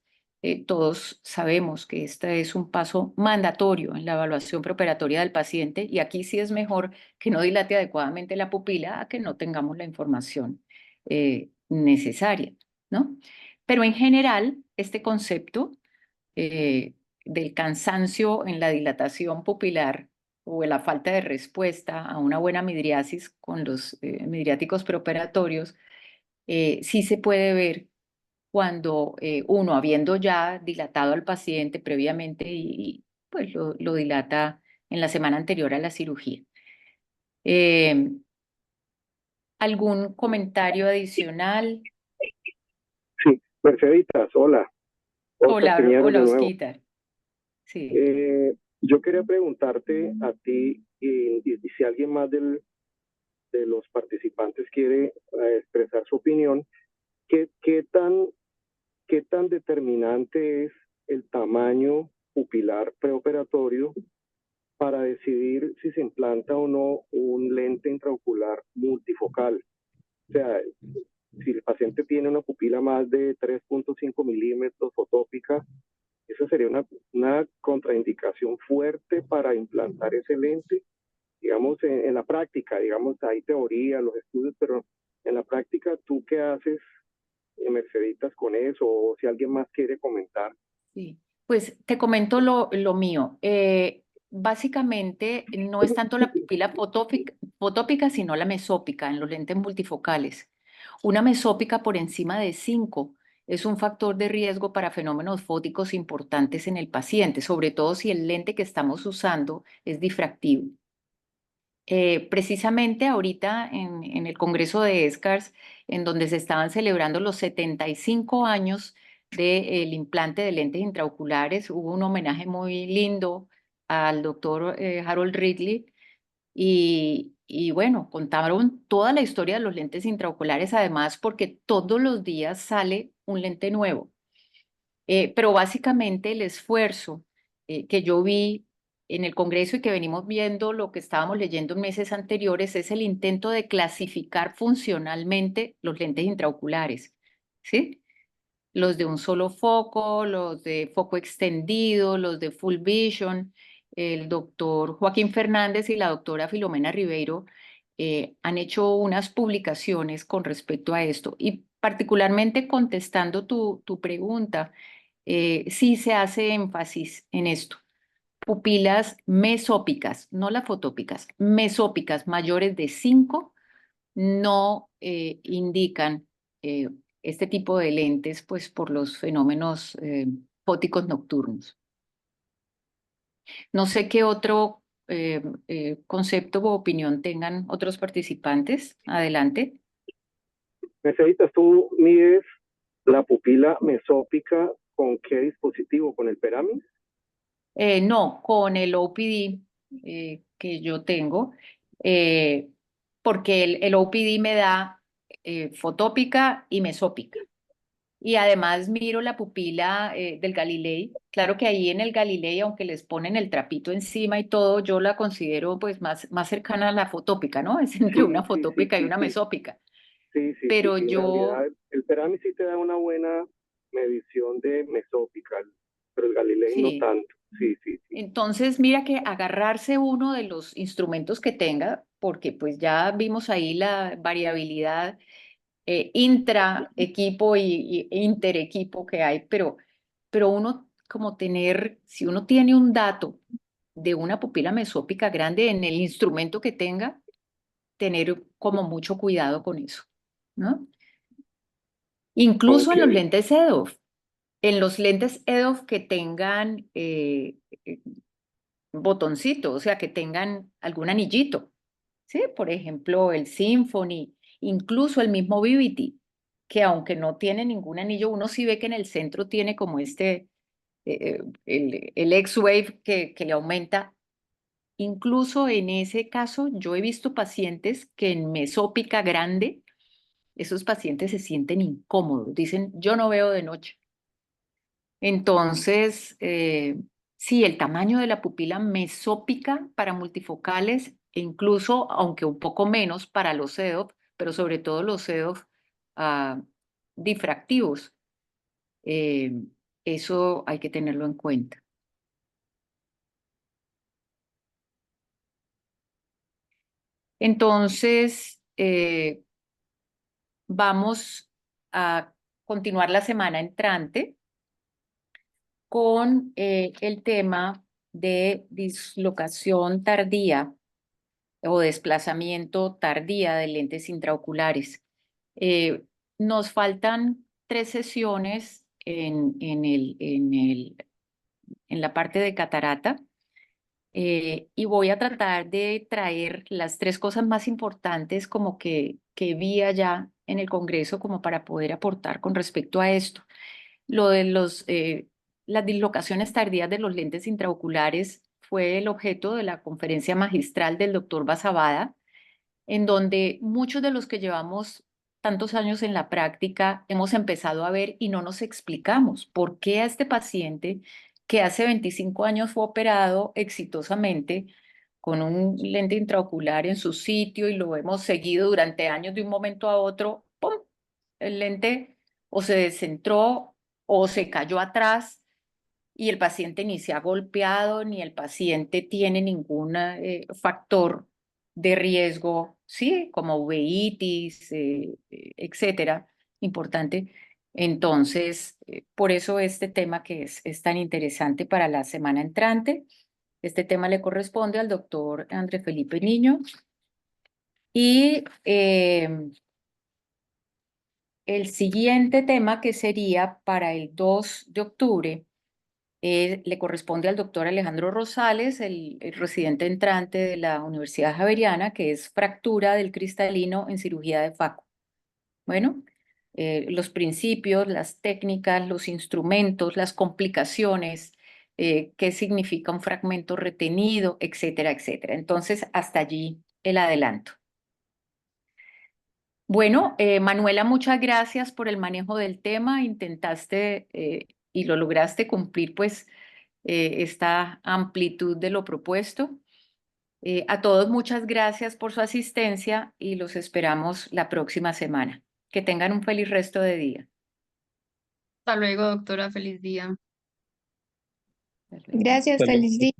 todos sabemos que este es un paso mandatorio en la evaluación preoperatoria del paciente y aquí sí es mejor que no dilate adecuadamente la pupila a que no tengamos la información necesaria, ¿no? Pero en general, este concepto del cansancio en la dilatación pupilar o en la falta de respuesta a una buena midriasis con los midriáticos preoperatorios, sí se puede ver cuando uno, habiendo ya dilatado al paciente previamente pues lo dilata en la semana anterior a la cirugía. Eh, ¿Algún comentario adicional? Sí, Merceditas, hola, Oscar Hola, Piñeros hola de nuevo. Osquitar. Sí. Yo quería preguntarte a ti y si alguien más de los participantes quiere expresar su opinión, ¿qué qué tan determinante es el tamaño pupilar preoperatorio para decidir si se implanta o no un lente intraocular multifocal? O sea, si el paciente tiene una pupila más de 3.5 milímetros fotópica, esa sería una contraindicación fuerte para implantar ese lente. Digamos, en la práctica, digamos, hay teoría, los estudios, pero en la práctica, ¿tú qué haces, Merceditas, con eso? O si alguien más quiere comentar. Sí, pues te comento lo mío. Básicamente no es tanto la pupila fotópica, sino la mesópica en los lentes multifocales. Una mesópica por encima de 5 es un factor de riesgo para fenómenos fóticos importantes en el paciente, sobre todo si el lente que estamos usando es difractivo. Precisamente ahorita en el Congreso de ESCARS, en donde se estaban celebrando los 75 años del implante de lentes intraoculares, hubo un homenaje muy lindo al doctor Harold Ridley y bueno, contaron toda la historia de los lentes intraoculares, además porque todos los días sale un lente nuevo. Pero básicamente el esfuerzo que yo vi en el Congreso y que venimos viendo, lo que estábamos leyendo en meses anteriores, es el intento de clasificar funcionalmente los lentes intraoculares, ¿sí? Los de un solo foco, los de foco extendido, los de full vision. El doctor Joaquín Fernández y la doctora Filomena Ribeiro han hecho unas publicaciones con respecto a esto y particularmente contestando tu pregunta, sí se hace énfasis en esto. pupilas mesópicas, no las fotópicas, mesópicas mayores de 5 no indican este tipo de lentes, pues por los fenómenos fóticos nocturnos. No sé qué otro concepto o opinión tengan otros participantes. Adelante. Merceditas, ¿tú mides la pupila mesópica con qué dispositivo? ¿Con el Peramis? No, con el OPD que yo tengo, eh, porque el OPD me da fotópica y mesópica. Y además miro la pupila del Galilei. Claro que ahí en el Galilei, aunque les ponen el trapito encima y todo, yo la considero pues más cercana a la fotópica, ¿no? Es entre una fotópica y una mesópica. Sí. Pero En realidad yo, el Peramis sí te da una buena medición de mesópica, pero el Galilei no sí. tanto. Sí. Entonces, mira que agarrarse uno de los instrumentos que tenga, porque pues ya vimos ahí la variabilidad intra equipo e inter equipo que hay, pero uno como tener, si uno tiene un dato de una pupila mesópica grande en el instrumento que tenga, tener como mucho cuidado con eso, ¿no? Incluso Ok. en los lentes EDOF, en los lentes EDOF que tengan botoncito, o sea, que tengan algún anillito, ¿sí? Por ejemplo, el Symphony, incluso el mismo Vivity, que aunque no tiene ningún anillo, uno sí ve que en el centro tiene como el X-Wave que le aumenta. Incluso en ese caso, yo he visto pacientes que en mesópica grande, esos pacientes se sienten incómodos, dicen, yo no veo de noche. Entonces, sí, el tamaño de la pupila mesópica para multifocales, e incluso, aunque un poco menos para los EDOF, pero sobre todo los EDOF difractivos, eh, eso hay que tenerlo en cuenta. Entonces, vamos a continuar la semana entrante con el tema de dislocación tardía o desplazamiento tardía de lentes intraoculares. Nos faltan 3 sesiones en la parte de catarata y voy a tratar de traer las 3 cosas más importantes como que vi allá en el Congreso como para poder aportar con respecto a esto. Lo de las dislocaciones tardías de los lentes intraoculares fue el objeto de la conferencia magistral del doctor Basabada, en donde muchos de los que llevamos tantos años en la práctica hemos empezado a ver y no nos explicamos por qué a este paciente que hace 25 años fue operado exitosamente con un lente intraocular en su sitio y lo hemos seguido durante años de un momento a otro, ¡pum! El lente o se descentró o se cayó atrás y el paciente ni se ha golpeado, ni el paciente tiene ningún factor de riesgo, ¿sí? Como uveitis, etcétera, importante. Entonces, por eso este tema que es tan interesante para la semana entrante, este tema le corresponde al doctor André Felipe Niño. Y el siguiente tema que sería para el 2 de octubre, le corresponde al doctor Alejandro Rosales, el residente entrante de la Universidad Javeriana, que es fractura del cristalino en cirugía de Faco. Bueno, los principios, las técnicas, los instrumentos, las complicaciones, qué significa un fragmento retenido, etcétera, etcétera. Entonces, hasta allí el adelanto. Bueno, Manuela, muchas gracias por el manejo del tema. Intentaste y lo lograste cumplir, pues, esta amplitud de lo propuesto. A todos, muchas gracias por su asistencia y los esperamos la próxima semana. Que tengan un feliz resto de día. Hasta luego, doctora. Feliz día. Hasta luego. Gracias, Hasta luego. feliz día.